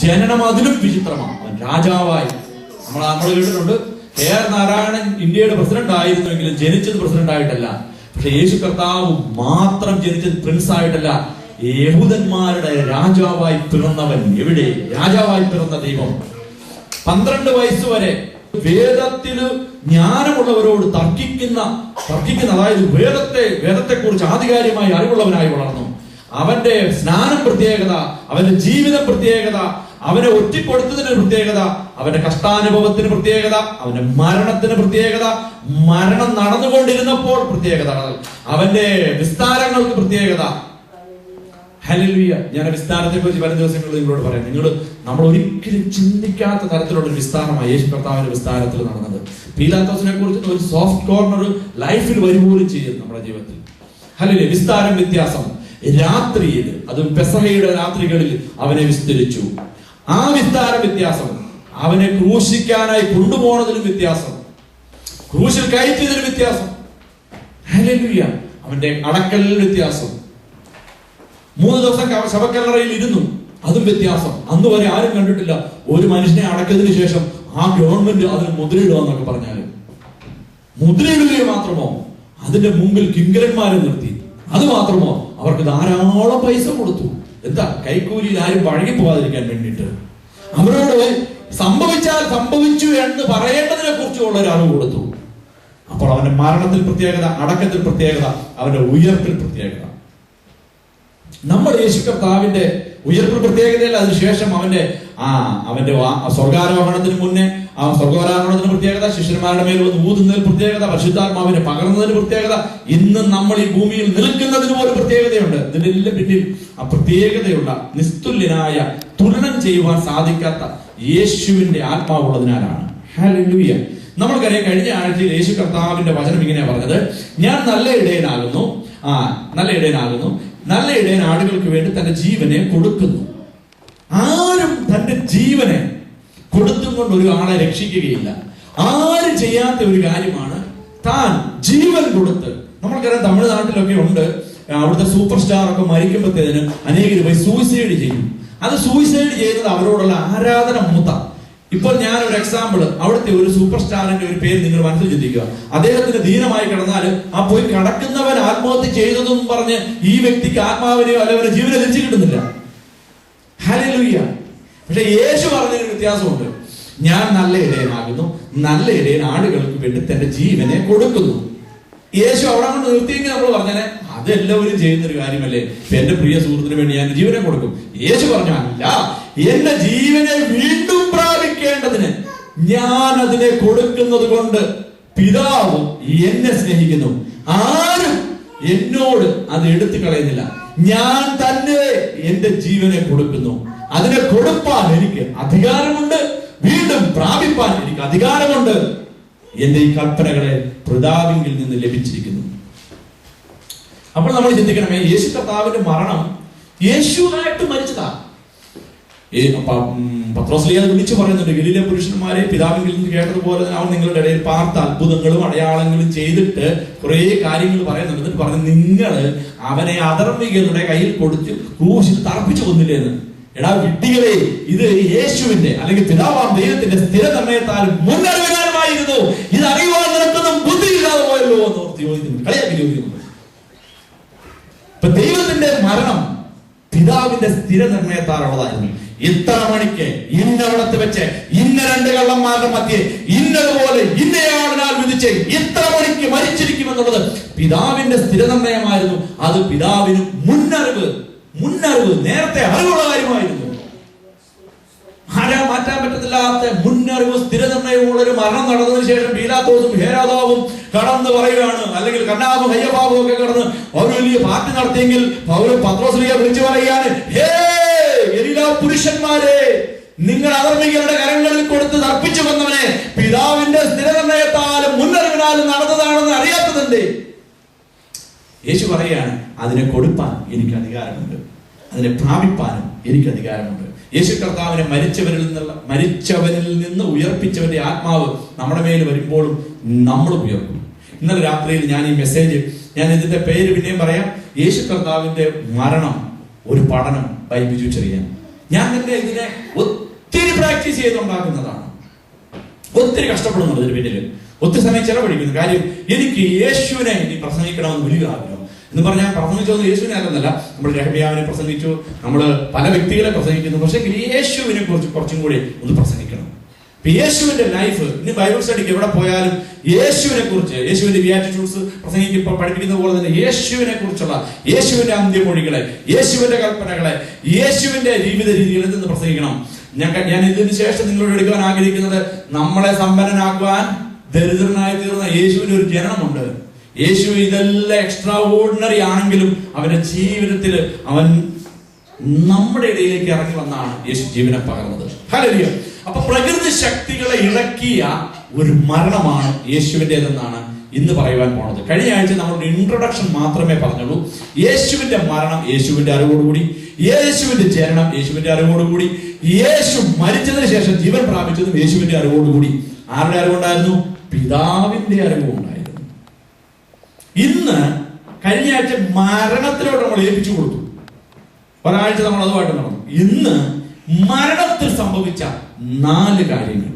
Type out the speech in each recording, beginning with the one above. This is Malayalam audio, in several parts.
ജനനം അതിലും വിചിത്രമാണ്. അവൻ രാജാവായി. നമ്മൾ കേട്ടിട്ടുണ്ട്, KR നാരായണൻ ഇന്ത്യയുടെ പ്രസിഡന്റ് ആയിരുന്നുവെങ്കിലും ജനിച്ചത് പ്രസിഡന്റ് ആയിട്ടല്ല. പക്ഷെ യേശു കർത്താവ് മാത്രം ജനിച്ചത് പ്രിൻസ് ആയിട്ടല്ല, യഹൂദന്മാരുടെ രാജാവായി പിറന്നവൻ. എവിടെ? രാജാവായി പിറന്ന ദൈവം. 12 വയസ്സ് വരെ വേദത്തില് ജ്ഞാനമുള്ളവരോട് തർക്കിക്കുന്ന അതായത് വേദത്തെ കുറിച്ച് ആധികാരികമായി അറിവുള്ളവനായി വളർന്നു. അവന്റെ സ്നാനം പ്രത്യേകത, അവന്റെ ജീവിതം പ്രത്യേകത, അവനെ ഒറ്റിക്കൊടുത്തതിന് പ്രത്യേകത, അവന്റെ കഷ്ടാനുഭവത്തിന് പ്രത്യേകത, അവന്റെ മരണത്തിന് പ്രത്യേകത, മരണം നടന്നുകൊണ്ടിരുന്നപ്പോൾ പ്രത്യേകത, അവന്റെ വിസ്താരങ്ങൾക്ക് പ്രത്യേകത. ഹല്ലേലൂയ. ഞാൻ വിസ്താരത്തെ കുറിച്ച് വരും ദിവസങ്ങളിൽ നിങ്ങളോട് പറയാം. നമ്മൾ ഒരിക്കലും ചിന്തിക്കാത്ത തരത്തിലുള്ള ഒരു വിസ്താരമായി യേശു കർത്താവിന്റെ വിസ്താരത്തിൽ നടന്നത്. പീലാത്തോസിനെ കുറിച്ച് ഒരു സോഫ്റ്റ് കോർണർ ലൈഫിൽ വരുപോലും ചെയ്യും നമ്മുടെ ജീവിതത്തിൽ. ഹല്ലേലൂയ. വിസ്താരം, വ്യത്യാസം. രാത്രിയിൽ, അതും പെസഹയുടെ രാത്രികളിൽ അവനെ വിസ്തരിച്ചു. ആ വിസ്താര വ്യത്യാസം. അവനെ ക്രൂശിക്കാനായി കൊണ്ടുപോകുന്നതിലും വ്യത്യാസം, ക്രൂശിൽ കയറ്റിയതിലും വ്യത്യാസം. ഹല്ലേലൂയ. അവന്റെ അടക്കലിൽ വ്യത്യാസം. 3 ദിവസം ശവക്കല്ലറയിൽ ഇരുന്നു, അതും വ്യത്യാസം. അന്ന് വരെ ആരും കണ്ടിട്ടില്ല ഒരു മനുഷ്യനെ അടക്കതിന് ശേഷം ആ ഗവൺമെന്റ് അതിന് മുദ്രയിടുക എന്നൊക്കെ പറഞ്ഞാല്. മുദ്രയിടുകയോ മാത്രമോ, അതിന്റെ മുമ്പിൽ കിങ്കരന്മാരെ നിർത്തി. അത് മാത്രമോ, അവർക്ക് ധാരാളം പൈസ കൊടുത്തു. എന്താ? കൈക്കൂലിയിൽ ആരും പഴകി പോകാതിരിക്കാൻ വേണ്ടിയിട്ട്. അവരോട് സംഭവിച്ചാൽ സംഭവിച്ചു എന്ന് പറയേണ്ടതിനെ കുറിച്ചുള്ള ഒരു അറിവ് കൊടുത്തു. അപ്പോൾ അവന്റെ മരണത്തിൽ പ്രത്യേകത, അടക്കത്തിൽ പ്രത്യേകത, അവന്റെ ഉയർപ്പിൽ പ്രത്യേകത. നമ്മൾ യേശു കർത്താവിന്റെ ഉയർപ്പിൽ പ്രത്യേകതയല്ല, അതിനുശേഷം അവന്റെ സ്വർഗാരോഹണത്തിന് മുന്നേ ആ സ്വർഗാരോഹണത്തിന് പ്രത്യേകത, ശിഷ്യന്മാരുടെ മേൽ വന്ന് ഊതുന്നതിൽ പ്രത്യേകത, പരിശുദ്ധാത്മാവിനെ പകർന്നതിന് പ്രത്യേകത, ഇന്ന് നമ്മൾ ഈ ഭൂമിയിൽ നിൽക്കുന്നതിന് പോലും പ്രത്യേകതയുണ്ട്. ഇതിന്റെ പിന്നിൽ ആ പ്രത്യേകതയുള്ള നിസ്തുല്യനായ, തുലനം ചെയ്യുവാൻ സാധിക്കാത്ത യേശുവിന്റെ ആത്മാവുള്ളതിനാലാണ്. ഹല്ലേലൂയ. നമ്മൾക്കറിയാം, കഴിഞ്ഞ ആഴ്ചയിൽ യേശു കർത്താവിന്റെ വചനം ഇങ്ങനെയാ പറഞ്ഞത്: ഞാൻ നല്ല ഇടയനാകുന്നു, നല്ല ഇടയൻ ആടുകൾക്ക് വേണ്ടി തന്റെ ജീവനെ കൊടുക്കുന്നു. ആരും തന്റെ ജീവനെ കൊടുത്തും കൊണ്ട് ഒരു ആളെ രക്ഷിക്കുകയില്ല. ആരും ചെയ്യാത്ത ഒരു കാര്യമാണ് താൻ ജീവൻ കൊടുത്ത്. നമ്മൾക്കറിയാം, തമിഴ്നാട്ടിലൊക്കെ ഉണ്ട്, അവിടുത്തെ സൂപ്പർ സ്റ്റാർ ഒക്കെ മരിക്കുമ്പോഴത്തേന് അനേകർ പോയി സൂയിസൈഡ് ചെയ്യും. അത് സൂയിസൈഡ് ചെയ്യുന്നത് അവരോടുള്ള ആരാധന മൂത്ത. ഇപ്പോൾ ഞാനൊരു എക്സാമ്പിൾ, അവിടുത്തെ ഒരു സൂപ്പർ സ്റ്റാറിന്റെ ഒരു പേര് നിങ്ങൾ മനസ്സിൽ ചിന്തിക്കുക. അദ്ദേഹത്തിന് ദീനമായി കിടന്നാൽ ആ പോയി കിടക്കുന്നവൻ ആത്മഹത്യ ചെയ്തതും പറഞ്ഞ് ഈ വ്യക്തിക്ക് ആത്മാവിനെയോ അല്ലവരെ ജീവനെ തിരിച്ചു കിട്ടുന്നില്ല. ഹല്ലേലൂയ. പക്ഷെ യേശു പറഞ്ഞതിന് വ്യത്യാസമുണ്ട്. ഞാൻ നല്ല ഇടയനാകുന്നു, നല്ല ഇടയൻ ആടുകൾക്ക് വേണ്ടി തന്റെ ജീവനെ കൊടുക്കുന്നു. യേശു അവിടെ കൊണ്ട് നിർത്തിയെങ്കിൽ നമ്മൾ പറഞ്ഞാൽ അതെല്ലാവരും ചെയ്യുന്നൊരു കാര്യമല്ലേ, എന്റെ പ്രിയ സുഹൃത്തിന് വേണ്ടി ഞാൻ ജീവനെ കൊടുക്കും. യേശു പറഞ്ഞു, അല്ല, എന്റെ ജീവനെ വീണ്ടും പ്രാപിക്കേണ്ടതിന് ഞാൻ അതിനെ കൊടുക്കുന്നത് കൊണ്ട് പിതാവ് എന്നെ സ്നേഹിക്കുന്നു. ആരും എന്നോട് അത് എടുത്തു കളയുന്നില്ല. ഞാൻ തന്നെ എന്റെ ജീവനെ കൊടുക്കുന്നു. അതിനെ കൊടുപ്പാൻ എനിക്ക് അധികാരമുണ്ട്, വീണ്ടും പ്രാപിപ്പാൻ എനിക്ക് അധികാരമുണ്ട്. എന്റെ ഈ കൽപ്പനകളെ പിതാവിങ്കിൽ നിന്ന് ലഭിച്ചിരിക്കുന്നു. അപ്പോൾ നമ്മൾ ചിന്തിക്കണമേ, യേശു കർത്താവിന്റെ മരണം യേശുവായിട്ട് മരിച്ചതാ. പത്രോസ്ലീഹ വിളിച്ചു പറയുന്നുണ്ട്, ഗലീല പുരുഷന്മാരെ, പിതാവിങ്കിൽ നിന്ന് കേട്ടതുപോലെ അവൻ നിങ്ങളുടെ ഇടയിൽ പാർത്ത അത്ഭുതങ്ങളും അടയാളങ്ങളും ചെയ്തിട്ട് കുറെ കാര്യങ്ങൾ പറയുന്നുണ്ട്. എന്നിട്ട് പറഞ്ഞു, നിങ്ങൾ അവനെ അധർമ്മികളുടെ കയ്യിൽ കൊടുത്ത് ക്രൂശിൽ തറപ്പിച്ചു കൊന്നില്ലേന്ന്. എടാ വിഡ്ഢികളെ, ഇത് യേശുവിന്റെ അല്ലെങ്കിൽ പിതാവാം ദൈവത്തിന്റെ സ്ഥിര നിർണയത്താലും മുന്നറിവിനാലുമായിരുന്നു. ഇത് അറിയുവാൻ നിനക്കൊന്നും ബുദ്ധിയില്ലാതെ പോയല്ലോ എന്ന് ഓർത്ത് ചോദിക്കുന്നു, കളിയാക്കി ചോദിക്കുന്നു. ദൈവത്തിന്റെ മരണം പിതാവിന്റെ സ്ഥിര നിർണയത്താലുള്ളതായിരുന്നു. ഇത്ര മണിക്ക് ഇന്നവിടത്ത് വെച്ച് ഇന്ന 2 കള്ളന്മാരുടെ മധ്യേ ഇന്നതുപോലെ ഇന്നയാളിനാൽ വിധിച്ച് ഇത്ര മണിക്ക് മരിച്ചിരിക്കുമെന്നുള്ളത് പിതാവിന്റെ സ്ഥിര നിർണയമായിരുന്നു. അത് പിതാവിന് മുന്നറിവ് നേരത്തെ അറിവുള്ള കാര്യമായിരുന്നു. ആരാ മാറ്റാൻ പറ്റത്തില്ലാത്ത മുന്നറിവ്, സ്ഥിര നിർണയമുള്ള ഒരു മരണം നടന്നതിന് ശേഷം പീലാത്തോസും ഹേരോദാവും കടന്ന് പറയുകയാണ്, അല്ലെങ്കിൽ കന്നാബും ഹയ്യബാബും ഒക്കെ കടന്ന് അവർ വലിയ പാർട്ടി നടത്തിയെങ്കിൽ പത്രോസ്ലീഹ വിളിച്ചു പറയുകയാണ്, ഹേ ഗലീലാ പുരുഷന്മാരെ, നിങ്ങൾ അധർമ്മികളുടെ കരങ്ങളിൽ കൊടുത്ത് തർപ്പിച്ചു വന്നവനെ പിതാവിന്റെ സ്ഥിര നിർണയത്താലും മുന്നറിവിനാലും നടന്നതാണെന്ന് അറിയാത്തതുണ്ട്. യേശു പറയുകയാണ്, അതിനെ കൊടുപ്പാൻ എനിക്ക് അധികാരമുണ്ട്, അതിനെ പ്രാപിപ്പാനും എനിക്ക് അധികാരമുണ്ട്. യേശു കർത്താവിനെ മരിച്ചവരിൽ നിന്ന് ഉയർപ്പിച്ചവന്റെ ആത്മാവ് നമ്മുടെ മേൽ വരുമ്പോഴും നമ്മൾ ഉയർക്കും. ഇന്നലെ രാത്രിയിൽ ഞാൻ ഈ മെസ്സേജ്, ഞാൻ ഇതിന്റെ പേര് പിന്നെയും പറയാം, യേശു കർത്താവിന്റെ മരണം ഒരു പഠനം ബൈ ബിജു ചെറിയാൻ. ഞാൻ തന്നെ ഇതിനെ ഒത്തിരി പ്രാക്ടീസ് ചെയ്തുണ്ടാക്കുന്നതാണ്. ഒത്തിരി കഷ്ടപ്പെടുന്നുണ്ട് ഇതിന് പിന്നിൽ, ഒത്തിരി സമയം ചെലവഴിക്കുന്നു. കാര്യം എനിക്ക് യേശുവിനെ ഇനി പ്രസംഗിക്കണമെന്ന് വലിയ ആഗ്രഹം എന്ന് പറഞ്ഞാൽ പ്രസംഗിച്ചൊന്നും യേശുവിനെ അല്ലെന്നല്ല. നമ്മൾ നെഹമ്യാവിനെ പ്രസംഗിച്ചു, നമ്മൾ പല വ്യക്തികളെ പ്രസംഗിക്കുന്നു. പക്ഷെ യേശുവിനെ കുറിച്ച് കുറച്ചും കൂടി ഒന്ന് പ്രസംഗിക്കണം. യേശുവിന്റെ ലൈഫ്, ഇനി ബൈബിൾ സ്റ്റഡിക്ക് എവിടെ പോയാലും യേശുവിനെ കുറിച്ച്, യേശുവിന്റെ ബിയാറ്റിറ്റ്യൂഡ്സ് പ്രസംഗിക്കുമ്പോൾ പഠിപ്പിക്കുന്ന പോലെ തന്നെ യേശുവിനെ കുറിച്ചുള്ള, യേശുവിന്റെ അന്ത്യമൊഴികളെ, യേശുവിന്റെ കൽപ്പനകളെ, യേശുവിന്റെ ജീവിത രീതികളിൽ നിന്ന് പ്രസംഗിക്കണം. ഞാൻ ഇതിന് ശേഷം നിങ്ങളോട് എടുക്കാൻ ആഗ്രഹിക്കുന്നത്, നമ്മളെ സമ്പന്നനാക്കുവാൻ ദരിദ്രനായി തീർന്ന യേശുവിന്റെ ഒരു ജനനമുണ്ട്. യേശു ഇതെല്ലാം എക്സ്ട്രാ ഓർഡിനറി ആണെങ്കിലും അവന്റെ ജീവിതത്തിൽ അവൻ നമ്മുടെ ഇടയിലേക്ക് ഇറങ്ങി വന്നാണ് യേശു ജീവനെ പകർന്നത്. ഹല്ലേലൂയ. അപ്പൊ പ്രകൃതി ശക്തികളെ ഇളക്കിയ ഒരു മരണമാണ് യേശുവിൻ്റെതെന്നാണ് ഇന്ന് പറയുവാൻ പോണത്. കഴിഞ്ഞ ആഴ്ച നമ്മളൊരു ഇൻട്രൊഡക്ഷൻ മാത്രമേ പറഞ്ഞുള്ളൂ. യേശുവിന്റെ മരണം യേശുവിന്റെ അറിവോടുകൂടി, യേശുവിന്റെ ജനനം യേശുവിന്റെ അറിവോടുകൂടി, യേശു മരിച്ചതിന് ശേഷം ജീവൻ പ്രാപിച്ചതും യേശുവിന്റെ അറിവോടുകൂടി. ആരുടെ അറിവുണ്ടായിരുന്നു? പിതാവിന്റെ അറിവുണ്ടായിരുന്നു. ഇന്ന് കഴിഞ്ഞ ആഴ്ച മരണത്തിലോട്ട് നമ്മൾ ഏൽപ്പിച്ചു കൊടുത്തു. ഒരാഴ്ച നമ്മൾ അതുമായിട്ട് നടന്നു. ഇന്ന് മരണത്തിൽ സംഭവിച്ച 4 കാര്യങ്ങൾ,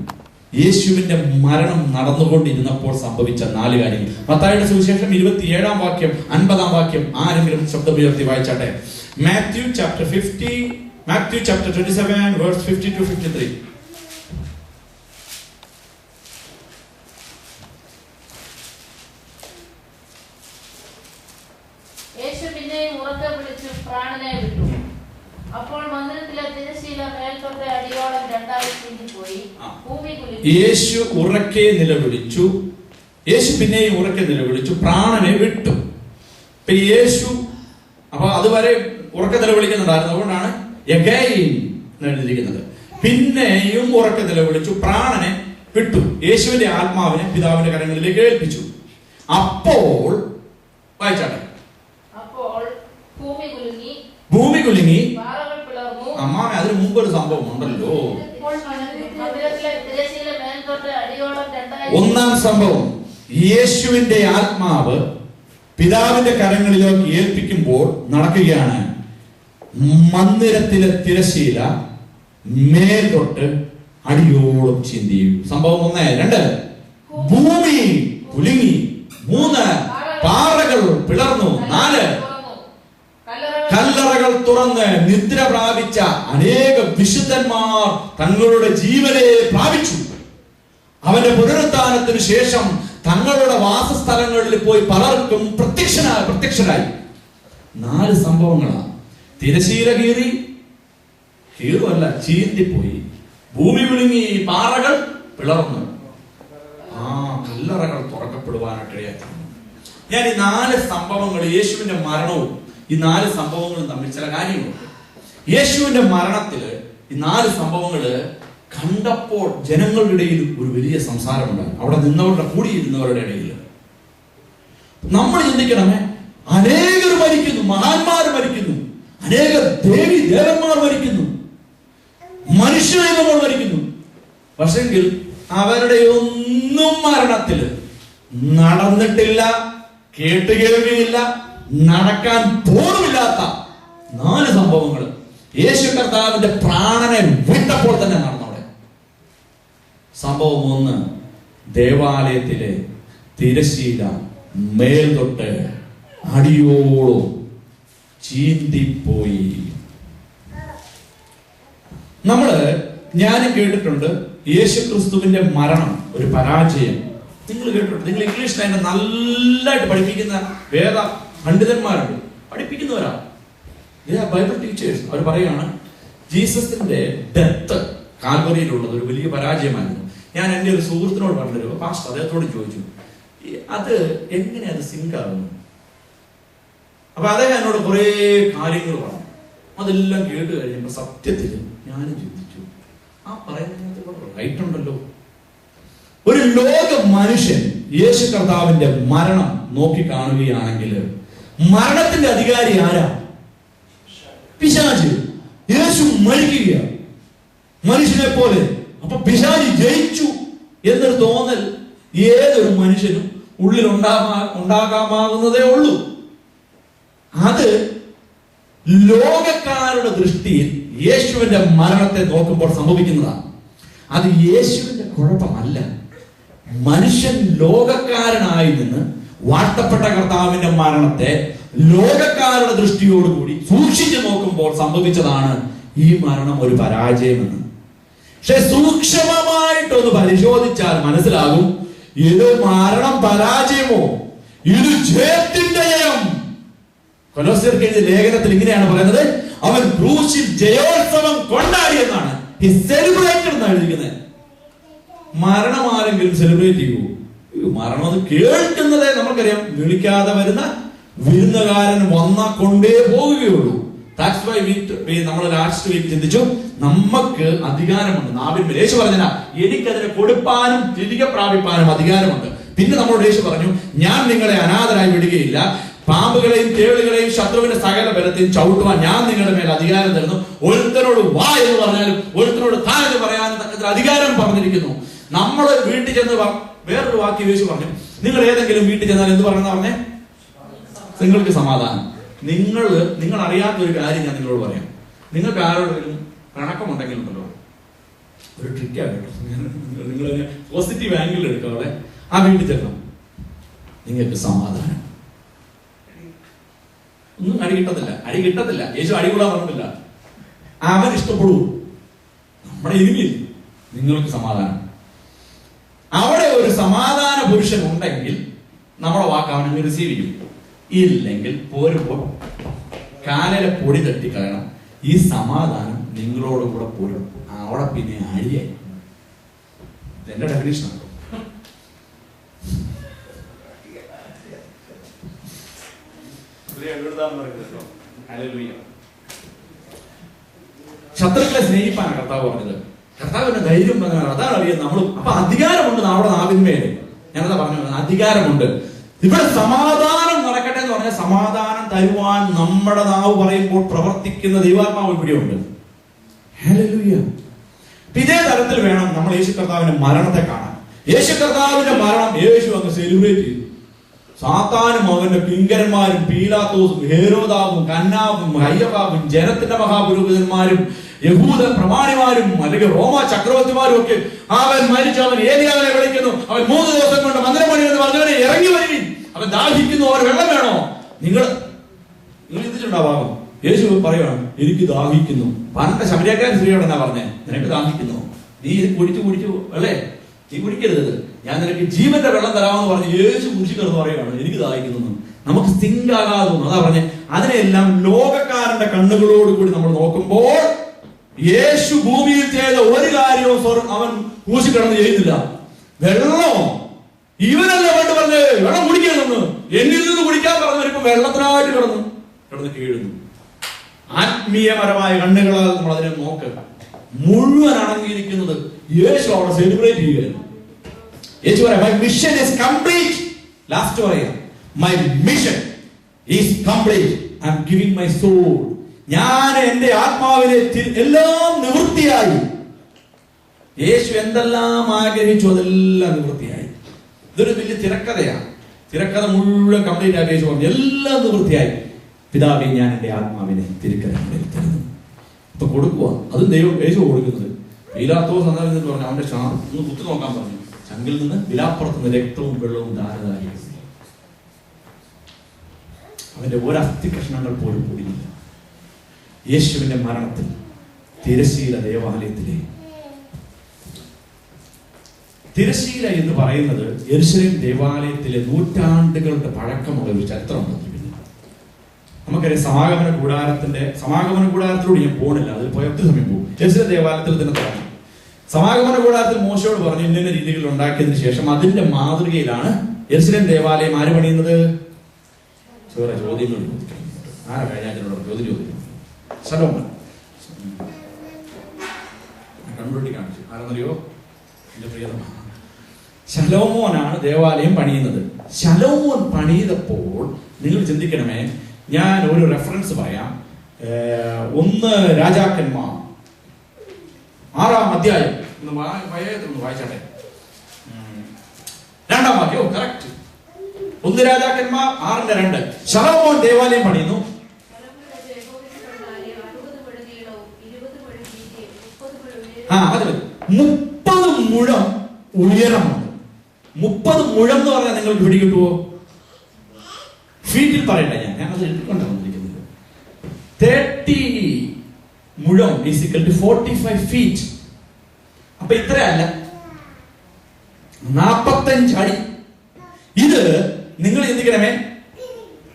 യേശുവിന്റെ മരണം നടന്നുകൊണ്ടിരുന്നപ്പോൾ സംഭവിച്ച 4 കാര്യങ്ങൾ. മത്തായിയുടെ സുവിശേഷം 27-ാം വാക്യം 50-ാം വാക്യം ആരെങ്കിലും ശബ്ദമുയർത്തി വായിച്ചാട്ടെ. Matthew chapter 27 verse 50 to 53. Yesu ഉറക്കെ നിലവിളിച്ചു. യേശു പിന്നെയും ഉറക്കെ നിലവിളിച്ചു, പ്രാണനെ വിട്ടു. യേശു അപ്പൊ അതുവരെ ഉറക്കെ നിലവിളിക്കുന്നുണ്ടായിരുന്നു. അതുകൊണ്ടാണ് എഗൈൻ എഴുതിയിരിക്കുന്നത്. പിന്നെയും ഉറക്കെ നിലവിളിച്ചു, പ്രാണനെ വിട്ടു. യേശുവിന്റെ ആത്മാവിനെ പിതാവിന്റെ കരങ്ങളിലേക്ക് ഏൽപ്പിച്ചു. അപ്പോൾ വായിച്ചാട്ടെ. ഭൂമി കുലുങ്ങി. അമ്മാമ, അതിന് മുമ്പ് ഒരു സംഭവം ഉണ്ടല്ലോ. 1-ാം സംഭവം, യേശുവിന്റെ ആത്മാവ് പിതാവിന്റെ കരങ്ങളിലേക്ക് ഏൽപ്പിക്കുമ്പോൾ നടക്കുകയാണ്. മന്ദിരത്തിലെ തിരശീല മേൽ തൊട്ട് അടിയോളം ചിന്തി. സംഭവം 1. 2, ഭൂമി കുലുങ്ങി. 3, പാറകൾ പിളർന്നു. 4, കല്ലറകൾ തുറന്ന് നിദ്ര പ്രാപിച്ച അനേക വിശുദ്ധന്മാർ തങ്ങളുടെ ജീവനെ പ്രാപിച്ചു. അവന്റെ പുനരുത്ഥാനത്തിന് ശേഷം തങ്ങളുടെ വാസസ്ഥലങ്ങളിൽ പോയി പലർക്കും പ്രത്യക്ഷനായി. 4 സംഭവങ്ങളാണ്. തിരശീല കീറുമല്ല, ചീന്തിപ്പോയി. ഭൂമി വിളുങ്ങി, പാറകൾ പിളർന്നു, കല്ലറകൾ തുറക്കപ്പെടുവാനായിട്ട്. ഞാൻ ഈ 4 സംഭവങ്ങൾ, യേശുവിന്റെ മരണവും ഈ 4 സംഭവങ്ങളും തമ്മിൽ ചില കാര്യങ്ങളുണ്ട്. യേശുവിന്റെ മരണത്തില് ഈ 4 സംഭവങ്ങള് കണ്ടപ്പോൾ ജനങ്ങളുടെ ഇടയിൽ ഒരു വലിയ സംസാരമുണ്ടായി. അവിടെ നിന്നവരുടെ കൂടിയിരുന്നവരുടെ ഇടയിൽ നമ്മൾ ചിന്തിക്കണമേ, അനേകർ മരിക്കുന്നു, മഹാന്മാർ മരിക്കുന്നു, അനേക ദേവന്മാർ മരിക്കുന്നു, മനുഷ്യദൈവങ്ങൾ മരിക്കുന്നു. പക്ഷെങ്കിൽ അവരുടെ ഒന്നും മരണത്തിൽ നടന്നിട്ടില്ല, കേട്ടുകേൾവിയില്ല, നടക്കാൻ പോലുമില്ലാത്ത 4 സംഭവങ്ങൾ യേശു കർത്താവിന്റെ പ്രാണനെ വിട്ടപ്പോൾ തന്നെ നടന്നവിടെ. സംഭവം 1, ദേവാലയത്തിലെ തിരശീല മേൽ തൊട്ട് അടിയോളം ചീന്തിപ്പോയി. ഞാനും കേട്ടിട്ടുണ്ട് യേശു ക്രിസ്തുവിന്റെ മരണം ഒരു പരാജയം. നിങ്ങൾ കേട്ടിട്ടുണ്ട്. നിങ്ങൾ ഇംഗ്ലീഷിൽ അതിനെ നല്ലതായിട്ട് പഠിപ്പിക്കുന്ന വേദ പണ്ഡിതന്മാരുണ്ട്, പഠിപ്പിക്കുന്നവരാണ്, ബൈബിൾ ടീച്ചേഴ്സ്. അവർ പറയുകയാണ്, ജീസസിന്റെ ഡെത്ത് കാൽവറിയിലുള്ളത് ഒരു വലിയ പരാജയമായിരുന്നു. ഞാൻ എൻ്റെ ഒരു സുഹൃത്തിനോട് പറഞ്ഞൊരു പാസ്റ്റർ അദ്ദേഹത്തോട് ചോദിച്ചു, അത് എങ്ങനെ അത് സിങ്ക് ആകുന്നു? അപ്പൊ അദ്ദേഹം എന്നോട് കുറെ കാര്യങ്ങൾ പറഞ്ഞു. അതെല്ലാം കേട്ട് കഴിഞ്ഞപ്പോ സത്യത്തിൽ ഞാനും ചിന്തിച്ചു, ആ പറയുന്നത് റൈറ്റ് ഉണ്ടല്ലോ. ഒരു ലോക മനുഷ്യൻ യേശു കർത്താവിന്റെ മരണം നോക്കി കാണുകയാണെങ്കിൽ മരണത്തിന്റെ അധികാരി ആരാ? പിശാച്. യേശു മരിക്കുക മനുഷ്യനെ പോലെ. അപ്പൊ പിശാച് ജയിച്ചു എന്നൊരു തോന്നൽ ഏതൊരു മനുഷ്യനും ഉള്ളിൽ ഉണ്ടാകാമാകുന്നതേ ഉള്ളൂ. അത് ലോകക്കാരുടെ ദൃഷ്ടിയിൽ യേശുവിന്റെ മരണത്തെ നോക്കുമ്പോൾ സംഭവിക്കുന്നതാണ്. അത് യേശുവിന്റെ കുഴപ്പമല്ല. മനുഷ്യൻ ലോകക്കാരനായി നിന്ന് വാഴ്ത്തപ്പെട്ട കർത്താവിന്റെ മരണത്തെ ലോകക്കാരുടെ ദൃഷ്ടിയോടുകൂടി സൂക്ഷിച്ചു നോക്കുമ്പോൾ സംഭവിച്ചതാണ് ഈ മരണം ഒരു പരാജയമെന്ന്. പക്ഷെ സൂക്ഷ്മമായിട്ടൊന്ന് പരിശോധിച്ചാൽ മനസ്സിലാകും, ഇത് മരണം പരാജയമോ, ഇത് ജയത്തിന്റെ ജയം. കൊലോസ്യർക്ക് എഴുതിയ ലേഖനത്തിൽ ഇങ്ങനെയാണ് പറയുന്നത്, അവൻ ക്രൂശിൽ ജയോത്സവം കൊണ്ടാടി എന്നാണ്. He celebrated എന്നാണ് എഴുതിയിരിക്കുന്നത്. മരണം ആരെങ്കിലും സെലിബ്രേറ്റ് ചെയ്യൂ? മരണം അത് കേൾക്കുന്നതേ നമുക്കറിയാം. വിളിക്കാതെ വരുന്ന വിരുന്നുകാരൻ വന്ന കൊണ്ടേ പോവുകയുള്ളൂ. That's why നമ്മൾ ലാസ്റ്റ് വീക്ക് ചിന്തിച്ചു, നമുക്ക് അധികാരമുണ്ട്. നാവിന്മേൽ യേശു പറഞ്ഞ എനിക്കതിനെ കൊടുപ്പാനും തിരികെ പ്രാപിപ്പാനും അധികാരമുണ്ട്. പിന്നെ നമ്മളോട് യേശു പറഞ്ഞു, ഞാൻ നിങ്ങളെ അനാഥരായി വിടുകയില്ല, പാമ്പുകളെയും തേളുകളെയും ശത്രുവിന്റെ സകല ബലത്തെയും ചവിട്ടുവാൻ ഞാൻ നിങ്ങളുടെ മേൽ അധികാരം തരുന്നു. ഒരുത്തനോട് വാ എന്ന് പറഞ്ഞാലും ഒരുത്തനോട് താ എന്ന് പറയാനും തക്കത്തിൽ അധികാരം പറഞ്ഞിരിക്കുന്നു. നമ്മൾ വീട്ടിൽ ചെന്ന് വേറൊരു വാക്യം യേശു പറഞ്ഞു, നിങ്ങൾ ഏതെങ്കിലും വീട്ടിൽ ചെന്നാൽ എന്ത് പറഞ്ഞെന്ന് പറഞ്ഞേ? നിങ്ങൾക്ക് സമാധാനം. നിങ്ങൾ അറിയാത്തൊരു കാര്യം ഞാൻ നിങ്ങളോട് പറയാം. നിങ്ങൾക്ക് ആരോടെങ്കിലും പിണക്കമുണ്ടെങ്കിലുണ്ടല്ലോ, ഒരു ട്രിക്കാണ് കേട്ടോ. നിങ്ങൾ പോസിറ്റീവ് ആംഗിൾ എടുക്കുക. അവിടെ ആ വീട്ടിൽ ചെല്ലാം, നിങ്ങൾക്ക് സമാധാനം. ഒന്നും അടി കിട്ടത്തില്ല. യേശു അടികൂടാൻ പറഞ്ഞില്ല. അവൻ ഇഷ്ടപ്പെടൂ. നമ്മുടെ ഇരുമില്ല, നിങ്ങൾക്ക് സമാധാനം. അവിടെ ഒരു സമാധാന പുരുഷൻ ഉണ്ടെങ്കിൽ നമ്മുടെ വാക്ക് അവനെ റിസീവ് ചെയ്യും. ഇല്ലെങ്കിൽ പോരുമ്പോൾ കാലിലെ പൊടി തട്ടിക്കളയണം. ഈ സമാധാനം നിങ്ങളോട് കൂടെ പോരും. അവിടെ പിന്നെ അടിയായി. ഇതെന്റെ ഡെഫിനേഷൻ ആണ്. ശത്രുക്കളെ സ്നേഹിപ്പാണ് കർത്താവ് പറഞ്ഞത്. കർത്താവിന്റെ ധൈര്യം പറഞ്ഞാൽ അതാണ് അറിയാം. നമ്മൾ അപ്പൊ അധികാരമുണ്ട് നമ്മുടെ നാവിന്മേല്. ഞാനതാ പറഞ്ഞു, അധികാരമുണ്ട്. ഇവിടെ സമാധാനം നടക്കട്ടെ എന്ന് പറഞ്ഞാൽ സമാധാനം തരുവാൻ നമ്മുടെ നാവ് പറയുമ്പോൾ പ്രവർത്തിക്കുന്ന ദൈവാത്മാവ് ഇവിടെയുണ്ട്. ഹല്ലേലൂയ. ഇതേ തരത്തിൽ വേണം നമ്മൾ യേശു കർത്താവിന്റെ മരണത്തെ കാണാൻ. യേശു കർത്താവിന്റെ മരണം യേശു അങ്ങ് സെലിബ്രേറ്റ് ചെയ്തു. സാത്താനും അവന്റെ കിങ്കരന്മാരും പീലാത്തോസും ഹേരോദാവും കന്നാവും ഹയ്യബാവും ജനത്തിന്റെ മഹാപുരോഹിതന്മാരും യഹൂദ പ്രമാണിമാരും അല്ലെങ്കിൽ റോമ ചക്രവർത്തിമാരും ഒക്കെ അവൻ മരിച്ചു, അവൻ ഏലിയാവിനെ വിളിക്കുന്നു, അവൻ 3 ദിവസം കൊണ്ട് മന്ദിരമണി എന്ന് പറഞ്ഞവനെ ഇറങ്ങി വരുവിൻ, അവൻ ദാഹിക്കുന്നു, അവൻ വെള്ളം വേണോ? നിങ്ങൾ ചിന്തിച്ചിട്ടുണ്ടാവാം. യേശു പറയുകയാണ്, എനിക്ക് ദാഹിക്കുന്നു. പണ്ട് ശമരിയക്കാരൻ സ്ത്രീയോട് എന്നാ പറഞ്ഞേ, നിനക്ക് ദാഹിക്കുന്നു, നീ ഇത് കുടിച്ചു അല്ലേ, നീ കുടിക്കരുത്, ഞാൻ നിനക്ക് ജീവന്റെ വെള്ളം തരാമെന്ന് പറഞ്ഞ് യേശു കുടിച്ചിരുന്ന് പറയുകയാണ്, എനിക്ക് ദാഹിക്കുന്നു. നമുക്ക് സിങ്ക് ആകാതെ അതാ പറഞ്ഞേ. അതിനെല്ലാം ലോകക്കാരന്റെ കണ്ണുകളോട് കൂടി നമ്മൾ നോക്കുമ്പോൾ യേശു ഭൂമിയിൽ ചെയ്ത ഒരു കാര്യവും അവൻ കൂശിക്കിടന്ന് ചെയ്യുന്നില്ല. വെള്ളമോ ഇവനല്ല വേണ്ട പറഞ്ഞ് വെള്ളം കുടിക്കരുതെന്ന്, എന്നിൽ നിന്ന് കുടിക്കാൻ പറഞ്ഞവരിപ്പോ വെള്ളത്തിനായിട്ട് കിടന്ന് കീഴുന്നു. ആത്മീയപരമായ കണ്ണുകളാൽ നമ്മൾ അതിനെ നോക്കുക. മുഴുവൻ അടങ്ങിയിരിക്കുന്നത് യേശു അവിടെ സെലിബ്രേറ്റ് ചെയ്യുകയാണ്. യേശു പറയാം, my mission is complete. Last പറയാം, my mission is complete. I am giving my soul. ഞാൻ എന്റെ ആത്മാവിനെ എല്ലാം നിവൃത്തിയായി. യേശു എന്തെല്ലാം ആഗ്രഹിച്ചു അതെല്ലാം നിവൃത്തിയായി. ഇതൊരു വലിയ തിരക്കഥയാണ്. തിരക്കഥ മുഴുവൻ കംപ്ലീറ്റ് ആയി യേശു പറഞ്ഞു, എല്ലാം നിവൃത്തിയായി. പിതാവേ, ഞാൻ എന്റെ ആത്മാവിനെ തിരുക്കരങ്ങളിൽ തരുന്നു. ഇപ്പൊ കൊടുക്കുക, അതും ദൈവം യേശു കൊടുക്കുന്നത്. പീലാത്തോസ് എന്ന് പറഞ്ഞു, അവന്റെ ഒന്ന് കുത്തു നോക്കാൻ പറഞ്ഞു. ചങ്കിൽ നിന്ന് വിലാപ്പുറത്തുനിന്ന് രക്തവും വെള്ളവും ധാരധാരി. അവന്റെ ഒരസ്ഥി കഷ്ണങ്ങൾ പോലും കൂടിയില്ല. യേശുവിന്റെ മരണത്തിൽ തിരശീല ദേവാലയത്തിലെ തിരശീല എന്ന് പറയുന്നത് യെരുശലേം ദേവാലയത്തിലെ നൂറ്റാണ്ടുകളുടെ പഴക്കമുള്ള ഒരു ചരിത്രമുണ്ട്. നമുക്കറിയാം, സമാഗമന കൂടാരത്തിലൂടെ ഞാൻ പോണില്ല, അതിൽ പോയ ഒത്തിരി സമയം പോകും. യെരുശലേം ദേവാലയത്തിൽ തന്നെ തുടങ്ങി. സമാഗമന കൂടാരത്തിൽ മോശയോട് പറഞ്ഞു ഇന്ന രീതിയിൽ ഉണ്ടാക്കിയതിനു ശേഷം അതിന്റെ മാതൃകയിലാണ് യെരുശലേം ദേവാലയം ആര് പണിയുന്നത്? ചോദ്യങ്ങൾ ആരാ കഴിഞ്ഞ ചോദ്യം ശലോമോൻ കണ്ടുപിടി കാണിച്ചു. ആരെന്നറിയോ? എന്റെ പ്രിയതമ ശലോമോനാണ് ദേവാലയം പണിയുന്നത്. ശലോമോൻ പണിയതപ്പോൾ നിങ്ങൾ ചിന്തിക്കണമേ, ഞാൻ ഒരു റെഫറൻസ് പറയാം. 1 രാജാക്കന്മാർ 6-ാം അധ്യായം വായിച്ചാട്ടെ. 2-ാം വാക്യം. കറക്റ്റ്. 1 രാജാക്കന്മാർ 6:2. ശലോമോൻ ദേവാലയം പണിയുന്നു. അത് 30 മുഴം ഉയരമുണ്ട്. 30 മുഴം എന്ന് പറഞ്ഞാൽ നിങ്ങൾക്ക് പിടി കിട്ടുമോ? ഫീറ്റിൽ പറയട്ടെ, ഞാൻ അത് എടുത്തുകൊണ്ടാണ് വന്നിരിക്കുന്നത്. 30 മുഴം ഈസ് ഈക്വൽ ടു 45 ഫീറ്റ്. അപ്പൊ ഇത്രയല്ല, 45 അടി. ഇത് നിങ്ങൾ ചിന്തിക്കണമേ,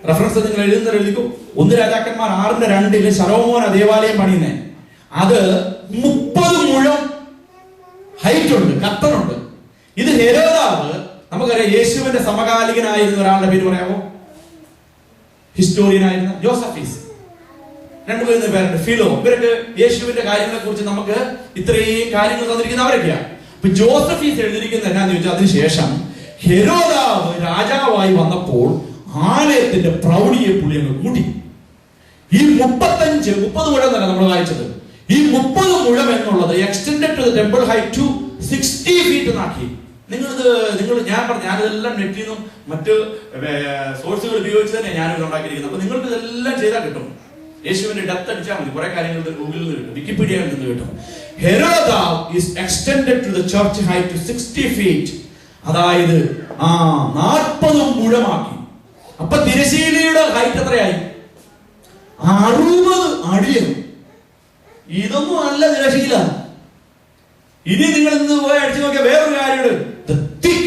റെഫറൻസ് നിങ്ങൾ എഴുതിക്കും. 1 രാജാക്കന്മാർ 6:2 ശലോമോന ദേവാലയം പണിയുന്നേ. അത് 30 മുഴം ഹൈറ്റ് ഉണ്ട്, കത്തനുണ്ട്. ഇത് ഹെരോദാവ്, നമുക്കറിയാം യേശുവിന്റെ സമകാലികനായിരുന്ന ഒരാളുടെ പേര് പറയാമോ? ഹിസ്റ്റോറിയനായിരുന്ന ജോസഫീസ്. രണ്ടുപേരുടെ പേരുണ്ട്, ഫിലോ. ഇവരൊക്കെ യേശുവിന്റെ കാര്യങ്ങളെ കുറിച്ച് നമുക്ക് ഇത്രയും കാര്യങ്ങൾ തന്നിരിക്കുന്നവരൊക്കെയാണ്. അപ്പൊ ജോസഫീസ് എഴുതിയിരിക്കുന്നത് എന്നാന്ന് ചോദിച്ചാൽ, അതിനുശേഷം ഹെരോദാവ് രാജാവായി വന്നപ്പോൾ ആലയത്തിന്റെ പ്രൗഢിയെ പുള്ളി അങ്ങ് കൂട്ടി. ഈ 30 മുഴം തന്നെ നമ്മൾ വായിച്ചത്. ഈ 30 മുഴം എന്നുള്ളത് extended to the temple height to 60 feet എന്നാക്കി. ഞാനിതെല്ലാം നെറ്റിൽ നിന്നും മറ്റ് സോഴ്സുകൾ ഉപയോഗിച്ച് തന്നെ ഞാനിത് ഉണ്ടാക്കിയിരിക്കുന്നത്. അപ്പൊ നിങ്ങൾക്ക് ഇതെല്ലാം ചെയ്താൽ കിട്ടും. യേശുവിന്റെ ഡെപ്ത് അടിച്ചാൽ മതി, കുറെ കാര്യങ്ങൾ ഗൂഗിളിൽ നിന്ന് കിട്ടും, വിക്കിപീഡിയയിൽ നിന്ന് കിട്ടും. ഹെരോദാവ് is extended to the church height to 60 feet, അതായത് 40 മുഴമാക്കി. അപ്പൊ തിരശീലയുടെ ഹൈറ്റ് എത്രയായി? 60 അടിയും. ഇതൊന്നും അല്ല തിരശീല. ഇനി നിങ്ങൾ ഇന്ന് പോയി അടിച്ചു നോക്കിയ വേറൊരു കാര്യമുണ്ട്. The thick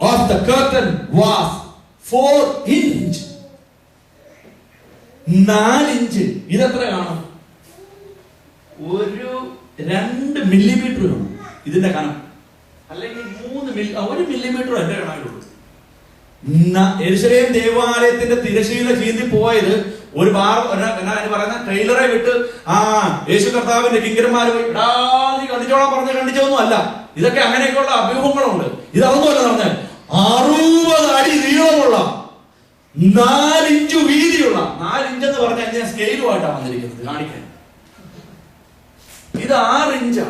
of the curtain was 4 inch. 4 inch. ഇതെത്ര കാണും? 2 മില്ലിമീറ്റർ കാണും ഇതിന്റെ കനം. അല്ലെങ്കിൽ 1 മില്ലിമീറ്റർ എന്റെ കണക്കിലുള്ളൂ. യെരൂശലേം ദേവാലയത്തിന്റെ തിരശീല ചീന്തി പോയത് ഒരു പറയുന്ന ട്രെയിലറെ വിട്ട് യേശു കർത്താവിന്റെ കിങ്കരന്മാര് പോയി കണ്ടിച്ചോളാൻ കണ്ടിച്ചൊന്നും അല്ല. ഇതൊക്കെ അങ്ങനെയൊക്കെയുള്ള അഭ്യൂഹങ്ങളുണ്ട്. ഇതൊന്നുമല്ല പറഞ്ഞാൽ 60 അടി നീളമുള്ള 4 ഇഞ്ച് വീതിയുള്ള 4 ഇഞ്ചെന്ന് പറഞ്ഞാൽ ഞാൻ സ്കെയിലുമായിട്ടാണ് വന്നിരിക്കുന്നത് കാണിക്കാൻ. ഇത് 6 ഇഞ്ചാ.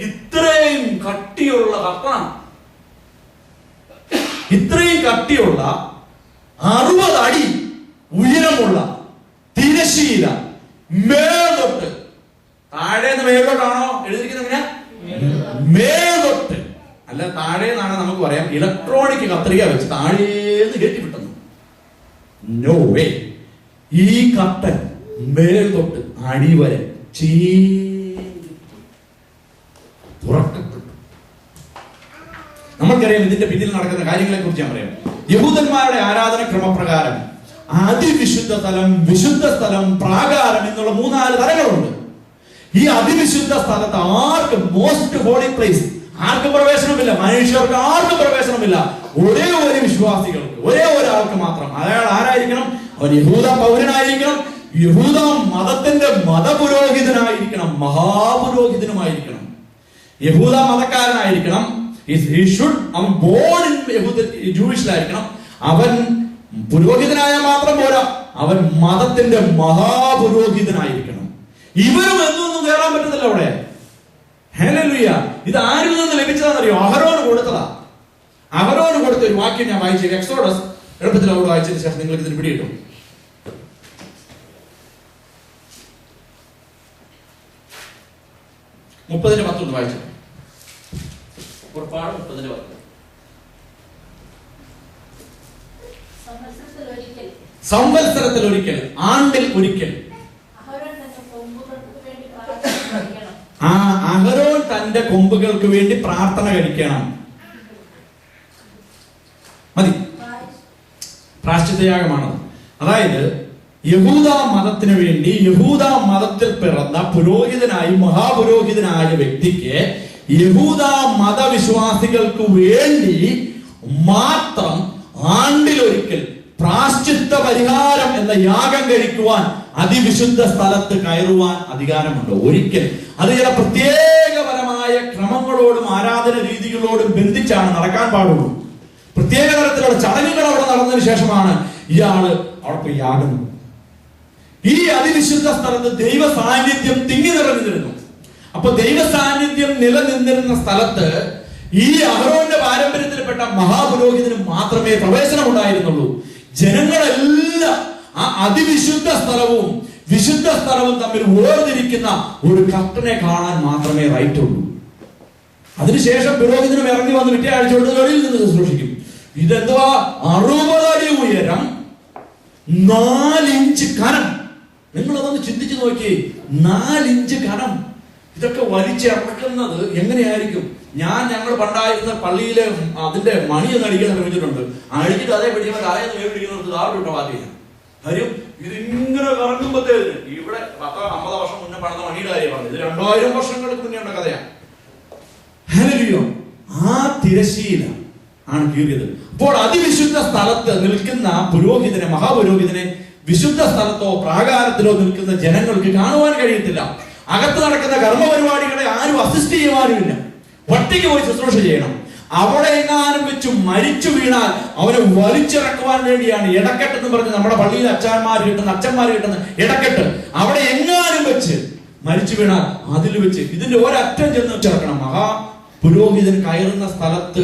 ഇത്രയും കട്ടിയുള്ള കർട്ടനാണ്. ഇത്രയും കട്ടിയുള്ള 60 അടി ഉയരമുള്ള തിരശീല മേൽതൊട്ട് താഴേന്ന് മേലോട്ടാണോ എഴുതിയിരിക്കുന്നത്? മേൽതൊട്ട് അല്ല, താഴേന്നാണ് നമുക്ക് പറയാം. ഇലക്ട്രോണിക് കത്രിക വെച്ച് താഴേന്ന് കെട്ടിവിട്ടുന്നു. No way. ഈ കട്ടൻ മേൽതൊട്ട് അടിവരെ തുറക്കപ്പെട്ടു. നമുക്കറിയാം ഇതിന്റെ പിന്നിൽ നടക്കുന്ന കാര്യങ്ങളെ കുറിച്ച് ഞാൻ പറയാം. യഹൂദന്മാരുടെ ആരാധന ക്രമപ്രകാരം അതിവിശുദ്ധ സ്ഥലം, വിശുദ്ധ സ്ഥലം, പ്രാകാരം എന്നുള്ള 3-4 തലങ്ങളുണ്ട്. ഈ അതിവിശുദ്ധ സ്ഥലത്ത് ആർക്കും, മോസ്റ്റ് ഹോളി പ്ലേസ്, ആർക്കും പ്രവേശനമില്ല. മനുഷ്യർക്ക് ആർക്കും പ്രവേശനമില്ല. ഒരേ ഒരു വിശ്വാസികൾക്ക്, ഒരേ ഒരാൾക്ക് മാത്രം. അയാൾ ആരായിരിക്കണം? അവൻ യഹൂദ പൗരനായിരിക്കണം, യഹൂദ മതത്തിന്റെ മതപുരോഹിതനായിരിക്കണം, മഹാപുരോഹിതനുമായിരിക്കണം, യഹൂദ മതക്കാരനായിരിക്കണം. അവൻ ബോൺ ഇൻ ജൂയിഷിലായിരിക്കണം. അവൻ പുരോഹിതനായ മാത്രം പോരാ, അവൻ മതത്തിന്റെ മഹാപുരോഹിതനായിരിക്കണം. ഇവരും എന്നൊന്നും കയറാൻ പറ്റുന്നില്ല അവിടെ. ഹല്ലേലൂയ. ഇത് ആരിൽ നിന്ന് ലഭിച്ചതാണെന്നറിയോ? അഹരോന് കൊടുത്തതാ. അഹരോന് കൊടുത്ത ഒരു വാക്യം ഞാൻ വായിച്ചു. എക്സോഡസ് എളുപ്പത്തിൽ അവിടെ വായിച്ചതിന് ശേഷം നിങ്ങൾക്ക് ഇതിന് പിടികിട്ടും. 30:10 വായിച്ചു. പുറപ്പാട് 30:10. സംവത്സരത്തിൽ ഒരിക്കൽ, ആണ്ടിൽ ഒരിക്കൽ അഹരോൻ തന്റെ കൊമ്പുകൾക്ക് വേണ്ടി പ്രാർത്ഥന കഴിക്കണം. മതി, പ്രാശ്ചിത്തയാഗമാണത്. അതായത് യഹൂദ മതത്തിന് വേണ്ടി, യഹൂദ മതത്തിൽ പിറന്ന പുരോഹിതനായി മഹാപുരോഹിതനായ വ്യക്തിക്ക് യഹൂദ മതവിശ്വാസികൾക്ക് വേണ്ടി മാത്രം ആണ്ടിലൊരിക്കൽ പ്രാശ്ചിത്ത പരിഹാരം എന്ന യാഗം കഴിക്കുവാൻ അതിവിശുദ്ധ സ്ഥലത്ത് കയറുവാൻ അധികാരമുണ്ട്. ഒരിക്കൽ അത് ചില പ്രത്യേകപരമായ ക്രമങ്ങളോടും ആരാധന രീതികളോടും ബന്ധിച്ചാണ് നടക്കാൻ പാടുള്ളൂ. പ്രത്യേക തരത്തിലുള്ള ചടങ്ങുകൾ അവിടെ നടന്നതിന് ശേഷമാണ് ഇയാള് അവിടെ പോയി യാഗം. ഈ അതിവിശുദ്ധ സ്ഥലത്ത് ദൈവ സാന്നിധ്യം തിങ്ങി നിറഞ്ഞിരുന്നു. അപ്പൊ ദൈവ സാന്നിധ്യം നിലനിന്നിരുന്ന സ്ഥലത്ത് ഈ അഹരോന്റെ പാരമ്പര്യത്തിൽപ്പെട്ട മഹാപുരോഹിതന് മാത്രമേ പ്രവേശനം ഉണ്ടായിരുന്നുള്ളൂ. ജനങ്ങളെല്ലാം ആ അതിവിശുദ്ധ സ്ഥലവും വിശുദ്ധ സ്ഥലവും തമ്മിൽ വേർതിരിക്കുന്ന ഒരു കർട്ടനെ കാണാൻ മാത്രമേ റൈറ്റ് ഉള്ളൂ. അതിനുശേഷം പുരോഹിതനും ഇറങ്ങി വന്ന് വിറ്റയാഴ്ച കൊണ്ട് വെളിയിൽ നിന്ന് ശുശ്രൂഷിക്കും. ഇതെന്തുവാ? 60 അടി ഉയരം, 4 ഇഞ്ച് കനം. നിങ്ങളതൊന്ന് ചിന്തിച്ചു നോക്കിയേ, 4 ഇഞ്ച് കനം. ഇതൊക്കെ വലിച്ചിറക്കുന്നത് എങ്ങനെയായിരിക്കും? ഞങ്ങൾ പണ്ടായിരുന്ന പള്ളിയിലെ അതിന്റെ മണി ഒന്ന് അടിക്കാൻ ശ്രമിച്ചിട്ടുണ്ട്. അടിച്ചിട്ട് അതേ പിടിക്കുമ്പോൾ തലേന്ന് പിടിക്കുന്നത് താഴോട്ട് വാദിയാണ്. കാര്യം ഇതിങ്ങനെ കറങ്ങുമ്പോഴത്തേന് ഇവിടെ 10-50 വർഷം മുന്നേ പണിത മണിയുടെ കാര്യം പറഞ്ഞത്. ഇത് 2000 വർഷങ്ങൾക്ക് മുന്നേ ഉള്ള കഥയാണ്. ആ തിരശ്ശീല ആണ് കീറിയത്. അപ്പോൾ അതിവിശുദ്ധ സ്ഥലത്ത് നിൽക്കുന്ന പുരോഹിതനെ, മഹാപുരോഹിതനെ വിശുദ്ധ സ്ഥലത്തോ പ്രാകാരത്തിലോ നിൽക്കുന്ന ജനങ്ങൾക്ക് കാണുവാൻ കഴിയത്തില്ല. അകത്ത് നടക്കുന്ന കർമ്മപരിപാടികളെ ആരും അസിസ്റ്റ് ചെയ്യുവാനുമില്ല. ഒറ്റയ്ക്ക് പോയി ശുശ്രൂഷ ചെയ്യണം. അവിടെ എങ്ങാനും വെച്ച് മരിച്ചു വീണാൽ അവനെ വലിച്ചിറക്കുവാൻ വേണ്ടിയാണ് ഇടക്കെട്ട് എന്ന് പറഞ്ഞ് നമ്മുടെ പള്ളിയിൽ അച്ഛന്മാർ കിട്ടുന്ന ഇടക്കെട്ട്. അവിടെ എങ്ങാനും വെച്ച് മരിച്ചു വീണാൽ അതിൽ വെച്ച് ഇതിന്റെ ഒരറ്റം ചെന്ന് ചേർക്കണം. മഹാപുരോഹിതൻ കയറുന്ന സ്ഥലത്ത്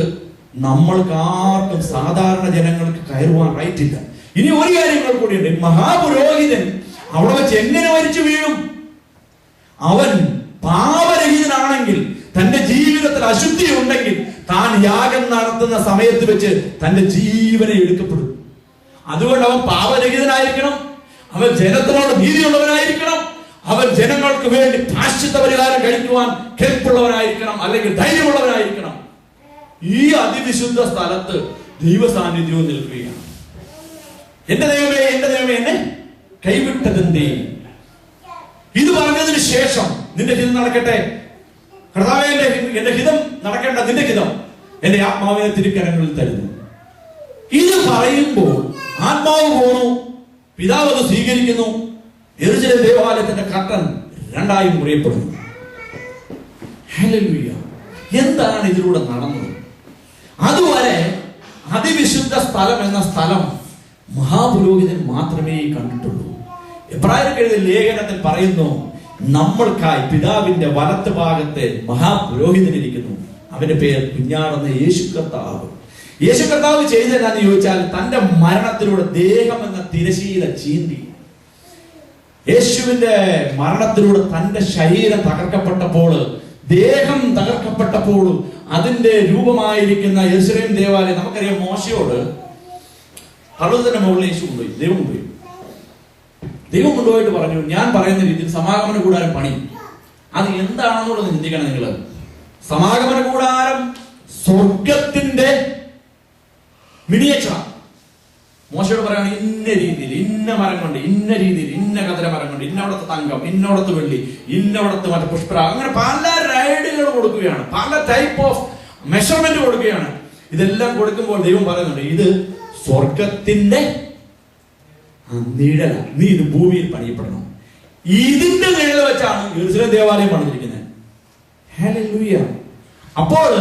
നമ്മൾക്ക് ആർക്കും, സാധാരണ ജനങ്ങൾക്ക് കയറുവാൻ റൈറ്റ് ഇല്ല. ഇനി ഒരു കാര്യങ്ങൾ കൂടിയുണ്ട്. മഹാപുരോഹിതൻ അവിടെ വെച്ച് എങ്ങനെ മരിച്ചു വീഴും? അവൻ പാപരഹിതനാണെങ്കിൽ, തന്റെ ജീവിതത്തിൽ അശുദ്ധി ഉണ്ടെങ്കിൽ, താൻ യാഗം നടത്തുന്ന സമയത്ത് വെച്ച് തന്റെ ജീവനെ എടുക്കപ്പെടും. അതുകൊണ്ട് അവൻ പാപരഹിതനായിരിക്കണം, അവൻ ജനത്തിനോട് നീതിയുള്ളവനായിരിക്കണം, അവൻ ജനങ്ങൾക്ക് വേണ്ടി പ്രായശ്ചിത്ത പരിഹാരം കഴിക്കുവാൻ കെൽപ്പുള്ളവനായിരിക്കണം, അല്ലെങ്കിൽ ധൈര്യമുള്ളവനായിരിക്കണം. ഈ അതിവിശുദ്ധ സ്ഥലത്ത് ദൈവ സാന്നിധ്യവും നിൽക്കുകയാണ്. എന്റെ ദൈവമേ എന്നെ കൈവിട്ടതെന്തേ? ഇത് പറഞ്ഞതിന് ശേഷം നിന്റെ ഹിതം നടക്കട്ടെ കർത്താവേ, എന്റെ ഹിതം നടക്കേണ്ട നിന്റെ ഹിതം എന്റെ ആത്മാവിനെ തിരുക്കരങ്ങളിൽ തരുന്നു. ഇത് പറയുമ്പോൾ ആത്മാവ് പോണു, പിതാവ് അത് സ്വീകരിക്കുന്നു. യെരൂശലേം ദേവാലയത്തിന്റെ കർട്ടൻ 2 മുറിയപ്പെടുന്നു. ഹല്ലേലൂയ! എന്താണ് ഇതിലൂടെ നടന്നത്? അതുവരെ അതിവിശുദ്ധ സ്ഥലം എന്ന സ്ഥലം മഹാപുരോഹിതൻ മാത്രമേ കണ്ടിട്ടുള്ളൂ. എബ്രായർക്ക് എഴുതിയ ലേഖനത്തിൽ പറയുന്നു, നമ്മൾക്കായി പിതാവിന്റെ വലത്ത് ഭാഗത്തെ മഹാപുരോഹിതനിരിക്കുന്നു. അവന്റെ പേര് കുഞ്ഞാടെന്ന യേശു കർത്താവ്. യേശു കർത്താവ് ചെയ്തതെന്ന് ചോദിച്ചാൽ, തന്റെ മരണത്തിലൂടെ ദേഹം എന്ന തിരശീല ചീന്തി. യേശുവിന്റെ മരണത്തിലൂടെ തന്റെ ശരീരം തകർക്കപ്പെട്ടപ്പോൾ, ദേഹം തകർക്കപ്പെട്ടപ്പോൾ അതിന്റെ രൂപമായിരിക്കുന്ന യെരൂശലേം ദേവാലയം, നമുക്കറിയാം മോശയോട് പർവ്വതത്തിന്റെ മുകളിൽ യേശു കൊണ്ടുപോയി, ദൈവം കൊണ്ടുപോയിട്ട് പറഞ്ഞു, ഞാൻ പറയുന്ന രീതിയിൽ സമാഗമന കൂടാരം പണി. അത് എന്താണെന്നുള്ളത് ചിന്തിക്കണം നിങ്ങൾ. സമാഗമന കൂടാരം സ്വർഗത്തിന്റെ മിനിയേച്ചർ. മോശയോട് പറയാണ്, ഇന്ന രീതിയിൽ, ഇന്ന മരം കൊണ്ട്, ഇന്ന രീതിയിൽ, ഇന്ന കതിര മരം കൊണ്ട്, ഇന്നവിടത്തെ തങ്കം, ഇന്നവിടത്ത് വെള്ളി, ഇന്നവിടത്ത് മറ്റേ പുഷ്പര, അങ്ങനെ പല റൈഡുകൾ കൊടുക്കുകയാണ്, പല ടൈപ്പ് ഓഫ് മെഷർമെന്റ് കൊടുക്കുകയാണ്. ഇതെല്ലാം കൊടുക്കുമ്പോൾ ദൈവം പറയുന്നുണ്ട്, ഇത് സ്വർഗത്തിന്റെ നിഴല, നീ ഇത് ഭൂമിയിൽ പണിയപ്പെടണം. ഇതിന്റെ നിഴൽ വെച്ചാണ് യെരൂശലേം ദേവാലയം പണിതിരിക്കുന്നത്. ഹല്ലേലൂയ! അപ്പോൾ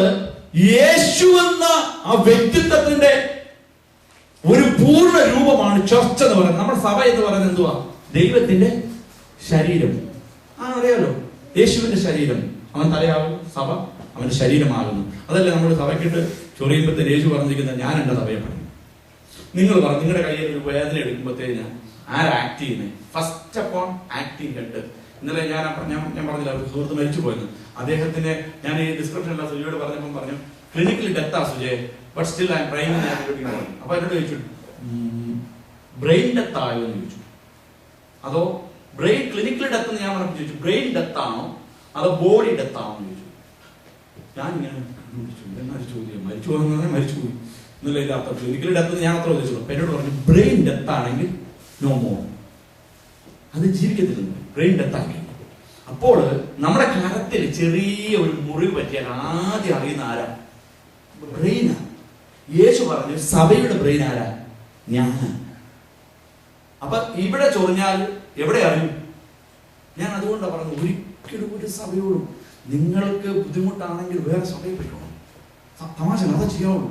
യേശു എന്ന ആ വ്യക്തിത്വത്തിന്റെ ഒരു പൂർണ്ണ രൂപമാണ് ചർച്ച എന്ന് പറയുന്നത്. നമ്മുടെ സഭ എന്ന് പറയുന്നത് എന്തുവാ? ദൈവത്തിന്റെ ശരീരം. അറിയാലോ, യേശുവിന്റെ ശരീരം. അവൻ തലയാകും, സഭ അവന്റെ ശരീരമാകുന്നു. അതല്ലേ നമ്മൾ സഭയ്ക്കിട്ട് ചൊറിയുമ്പോഴത്തേന് യേശു പറഞ്ഞിരിക്കുന്നത്, ഞാൻ എന്റെ സഭയെ പണിയും. നിങ്ങൾ പറഞ്ഞു, നിങ്ങളുടെ കയ്യിൽ ഒരു വേദന എടുക്കുമ്പോഴത്തേന് ആരാ ആക്ട് ചെയ്യുന്നത്? First upon acting head. ഇന്നലെ ഞാൻ പറഞ്ഞില്ല, ഒരു സുഹൃത്ത് മരിച്ചു പോയെന്ന്. അദ്ദേഹത്തിന് ഞാൻ ഈ ഡിസ്ക്രിപ്ഷനിൽ സുജയോട് പറഞ്ഞപ്പോൾ പറഞ്ഞു, ക്ലിനിക്കൽ ഡെത്താ Sujay, but still I am trying. അപ്പൊ എന്നോട് ചോദിച്ചു, ബ്രെയിൻ ഡെത്ത് ആയോ എന്ന് ചോദിച്ചു. അതോ ബ്രെയിൻ ക്ലിനിക്കൽ ഡെത്ത് എന്ന് ഞാൻ പറഞ്ഞപ്പോൾ ചോദിച്ചു, ബ്രെയിൻ ഡെത്ത് ആണോ അതോ ബോഡി ഡെത്ത് ആണോ എന്ന് ചോദിച്ചു. ഞാൻ ഇങ്ങനെ ചോദ്യം, മരിച്ചു പോകുന്ന മരിച്ചു പോയി എന്നല്ല ഇതിന്റെ അർത്ഥം. ക്ലിനിക്കൽ ഡെത്ത് ഞാൻ അത്ര ഉദ്ദേശിച്ചുള്ളൂ. അപ്പൊ എന്നോട് പറഞ്ഞു, ബ്രെയിൻ ഡെത്ത് ആണെങ്കിൽ നോ മോർ, അത് ജീവിക്കത്തില്ല, ബ്രെയിൻ ഡെത്ത് ആക്കി. അപ്പോൾ നമ്മുടെ കരത്തിൽ ചെറിയ ഒരു മുറിവ് പറ്റിയാൽ ആദ്യം അറിയുന്ന ആരാ? ബ്രെയിനാ. യേശു പറഞ്ഞു, സഭയുടെ ബ്രെയിൻ ആരാ? ഞാൻ. അപ്പൊ ഇവിടെ ചൊറിഞ്ഞാൽ എവിടെ അറിയും? ഞാൻ അതുകൊണ്ടാണ് പറഞ്ഞത്, ഒരിക്കലും ഒരു സഭയോടും നിങ്ങൾക്ക് ബുദ്ധിമുട്ടാണെങ്കിൽ വേറെ സഭയിൽ പോയിക്കോണം. തമാശ അതാ ചെയ്യാവുള്ളൂ.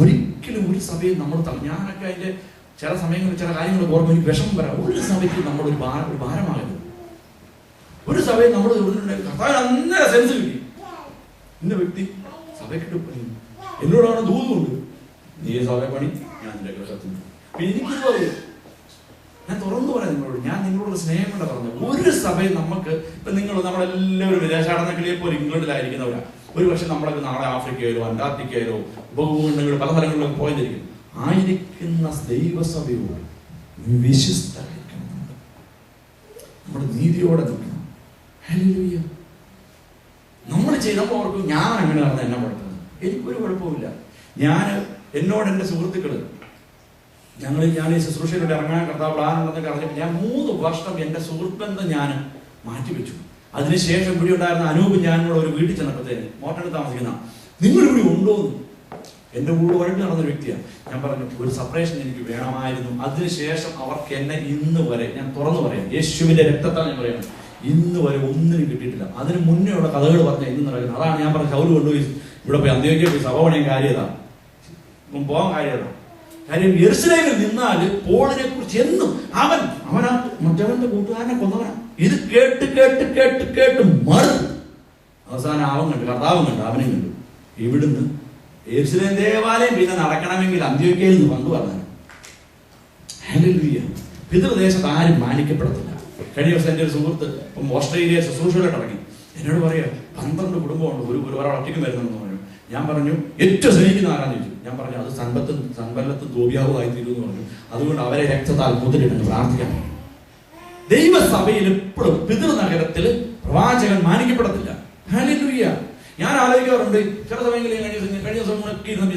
ഒരിക്കലും ഒരു സഭയിൽ നമ്മൾ ഞാനൊക്കെ അതിന്റെ ചില സമയങ്ങളിൽ ചില കാര്യങ്ങൾ ഓർമ്മ എനിക്ക് വിഷമം വരാം. ഒരു സഭയ്ക്ക് നമ്മൾ ഒരു ഭാരമാകരുത്. ഒരു സഭയിൽ നമ്മൾ കർത്താവിന് അന്നേരം സെൻസ് കിട്ടി, ഇന്ന വ്യക്തി സഭയ്ക്കിട്ട് പണി എന്നോടാണ് ദൂതുണ്ട്, നീ സഭയെ പണി, ഞാൻ എന്റെ ഗ്രഹത്തിൽ. എനിക്കിത് പറയും, ഞാൻ തുറന്നു പറയാം നിങ്ങളോട്, ഞാൻ നിങ്ങളോട് സ്നേഹം കൊണ്ട് പറഞ്ഞു. ഒരു സഭയിൽ നമുക്ക് ഇപ്പൊ നമ്മളെല്ലാവരും വിദേശാടനക്കിളിയെ പോലെ ഇംഗ്ലണ്ടിലായിരിക്കുന്നവരാണ്. ഒരു പക്ഷെ നമ്മളൊക്കെ നാളെ ആഫ്രിക്കയിലോ അന്റാർട്ടിക്കയിലോ ഉപഭൂഖണ്ഡങ്ങളിലോ പല സ്ഥലങ്ങളിലൊക്കെ പോയിരിക്കും. ആയിരിക്കുന്ന ദൈവസഭയോട് വിശ്വസ്തരായിരിക്കണം, നമ്മുടെ നീതിയോടെ നിൽക്കണം. ഹല്ലേലൂയ. നമ്മൾ ചെയ്യുമ്പോൾ ഓർക്കും ഞാൻ അങ്ങനെ നടന്ന എന്നെ കുഴപ്പമില്ല. എനിക്കൊരു കുഴപ്പമില്ല. എന്നോട് എൻ്റെ സുഹൃത്തുക്കള് ഞാൻ ഈ ശുശ്രൂഷയിലൂടെ ഇറങ്ങാൻ കർത്താവ് പ്ലാനുണ്ടെന്നൊക്കെ അറിഞ്ഞപ്പോൾ ഞാൻ 3 വർഷം എൻ്റെ സുഹൃത്ത് ബന്ധം ഞാൻ മാറ്റിവെച്ചു. അതിനുശേഷം ഇവിടെ ഉണ്ടായിരുന്ന അനൂപ് ഞാനിവിടെ ഒരു വീട്ടിൽ ചെന്നപ്പോഴത്തേന് മോട്ടറിൽ താമസിക്കുന്ന നിങ്ങൾ ഇവിടെ ഉണ്ടോന്ന് എൻ്റെ കൂടെ വഴക്ക് നടന്നൊരു വ്യക്തിയാണ്. ഞാൻ പറഞ്ഞു ഒരു സെപ്പറേഷൻ എനിക്ക് വേണമായിരുന്നു. അതിനുശേഷം അവർക്ക് എന്നെ ഇന്ന് വരെ, ഞാൻ തുറന്നു പറയാം, യേശുവിന്റെ രക്തത്താൽ ഞാൻ പറയണം, ഇന്ന് വരെ ഒന്നിനും കിട്ടിയിട്ടില്ല. അതിന് മുന്നേ ഉള്ള കഥകൾ പറഞ്ഞാൽ ഇന്ന് നടക്കുന്നത്. അതാണ് ഞാൻ പറഞ്ഞ ശൗല് കൊണ്ടുപോയി ഇവിടെ പോയി അന്ത്യോക്യ പോയി സഭ പണിയാൻ കാര്യതാണ്, പോകാൻ കാര്യമാണ്. കാര്യം യെരുശലേമിൽ നിന്നാല് പോളിനെ കുറിച്ച് എന്നും അവനാ മറ്റവന്റെ കൂട്ടുകാരനെ കൊന്നവനാ. ഇത് കേട്ട് കേട്ട് കേട്ട് കേട്ട് മടുത്തു. അവസാനം അവൻ കണ്ടു, കർത്താവും കണ്ടു, അവനെയും കണ്ടു. ഇവിടുന്ന് യെരുശലേം ദേവാലയം പിന്നെ നടക്കണമെങ്കിൽ അന്ത്യോക്യയിൽ നിന്ന് കൊണ്ടുവരണം. ഹല്ലേലൂയ. പിതൃദേശത്ത് ആരും മാനിക്കപ്പെടത്തില്ല. കഴിഞ്ഞ ദിവസം എൻ്റെ ഒരു സുഹൃത്ത് ഇപ്പം ഓസ്ട്രേലിയ ശുശ്രൂഷകളായിട്ട് ഇറങ്ങി എന്നോട് പറയാ 12 കുടുംബമുണ്ട്, ഒരാൾ ഒറ്റയ്ക്കും വരുന്നുണ്ടെന്ന് പറഞ്ഞു. ഞാൻ പറഞ്ഞു ഏറ്റവും സ്നേഹിക്കുന്ന ആരാന്ന് ചോദിച്ചു. ഞാൻ പറഞ്ഞു അത് സമ്പല്ലത്തും തോബിയാവുമായി തീരുമെന്ന് പറഞ്ഞു. അതുകൊണ്ട് അവരെ രക്തത്താൽ മുദ്രയിട്ടെന്ന് പ്രാർത്ഥിക്കാൻ. ദൈവസഭയിൽ എപ്പോഴും പിതൃനഗരത്തിൽ പ്രവാചകൻ മാനിക്കപ്പെടത്തില്ല. ഹല്ലേലൂയ. ഞാൻ ആലോചിക്കാറുണ്ട്, ചില സമയങ്ങളിൽ കഴിഞ്ഞ ദിവസം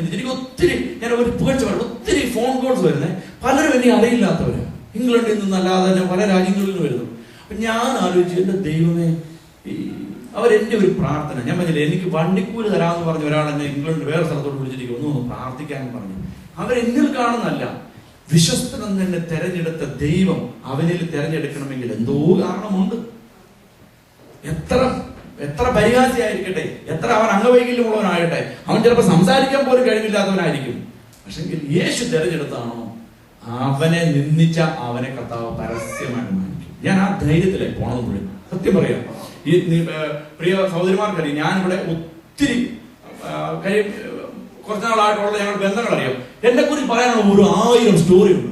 എനിക്ക് ഒത്തിരി, ഞാൻ ഒരു പുകഴ്ച പറഞ്ഞു, ഒത്തിരി ഫോൺ കോൾസ് വരുന്നത്. പലരും എന്നെ അറിയില്ലാത്തവര്, ഇംഗ്ലണ്ടിൽ നിന്നല്ലാതെ തന്നെ പല രാജ്യങ്ങളിൽ നിന്ന് വരുന്നു. അപ്പൊ ഞാൻ ആലോചിച്ചു, എന്റെ ദൈവമേ, അവരെന്റെ ഒരു പ്രാർത്ഥന, ഞാൻ പറഞ്ഞില്ലേ എനിക്ക് വണ്ടിക്കൂല് തരാമെന്ന് പറഞ്ഞ ഒരാൾ എന്നെ ഇംഗ്ലണ്ട് വേറെ സ്ഥലത്തോട്ട് വിളിച്ചിരിക്കും, ഒന്ന് പ്രാർത്ഥിക്കാൻ പറഞ്ഞു. അവരെന്നിൽ കാണുന്നല്ല, വിശ്വസ്തനെന്ന് എന്നെ തെരഞ്ഞെടുത്ത ദൈവം അവനിൽ തെരഞ്ഞെടുക്കണമെങ്കിൽ എന്തോ കാരണമുണ്ട്. എത്ര പരിഹാസിയായിരിക്കട്ടെ, എത്ര അവൻ അംഗവൈകല്യമുള്ളവനാകട്ടെ, അവൻ ചിലപ്പോൾ സംസാരിക്കാൻ പോലും കഴിവില്ലാത്തവനായിരിക്കും. പക്ഷെങ്കിൽ യേശു തെരഞ്ഞെടുത്താണോ അവനെ നിന്ദിച്ച അവനെ കർത്താവ് പരസ്യമായിട്ട് മാനിക്കും. ഞാൻ ആ ധൈര്യത്തിലേക്ക് പോണത് മുഴുവൻ സത്യം പറയാം. ഈ പ്രിയ സഹോദരിമാർക്കറിയാം, ഞാനിവിടെ ഒത്തിരി കുറച്ച് നാളായിട്ടുള്ള ഞങ്ങളുടെ ബന്ധങ്ങൾ അറിയാം. എന്നെ കുറിച്ച് പറയാനുള്ള 1000 സ്റ്റോറി ഉണ്ട്.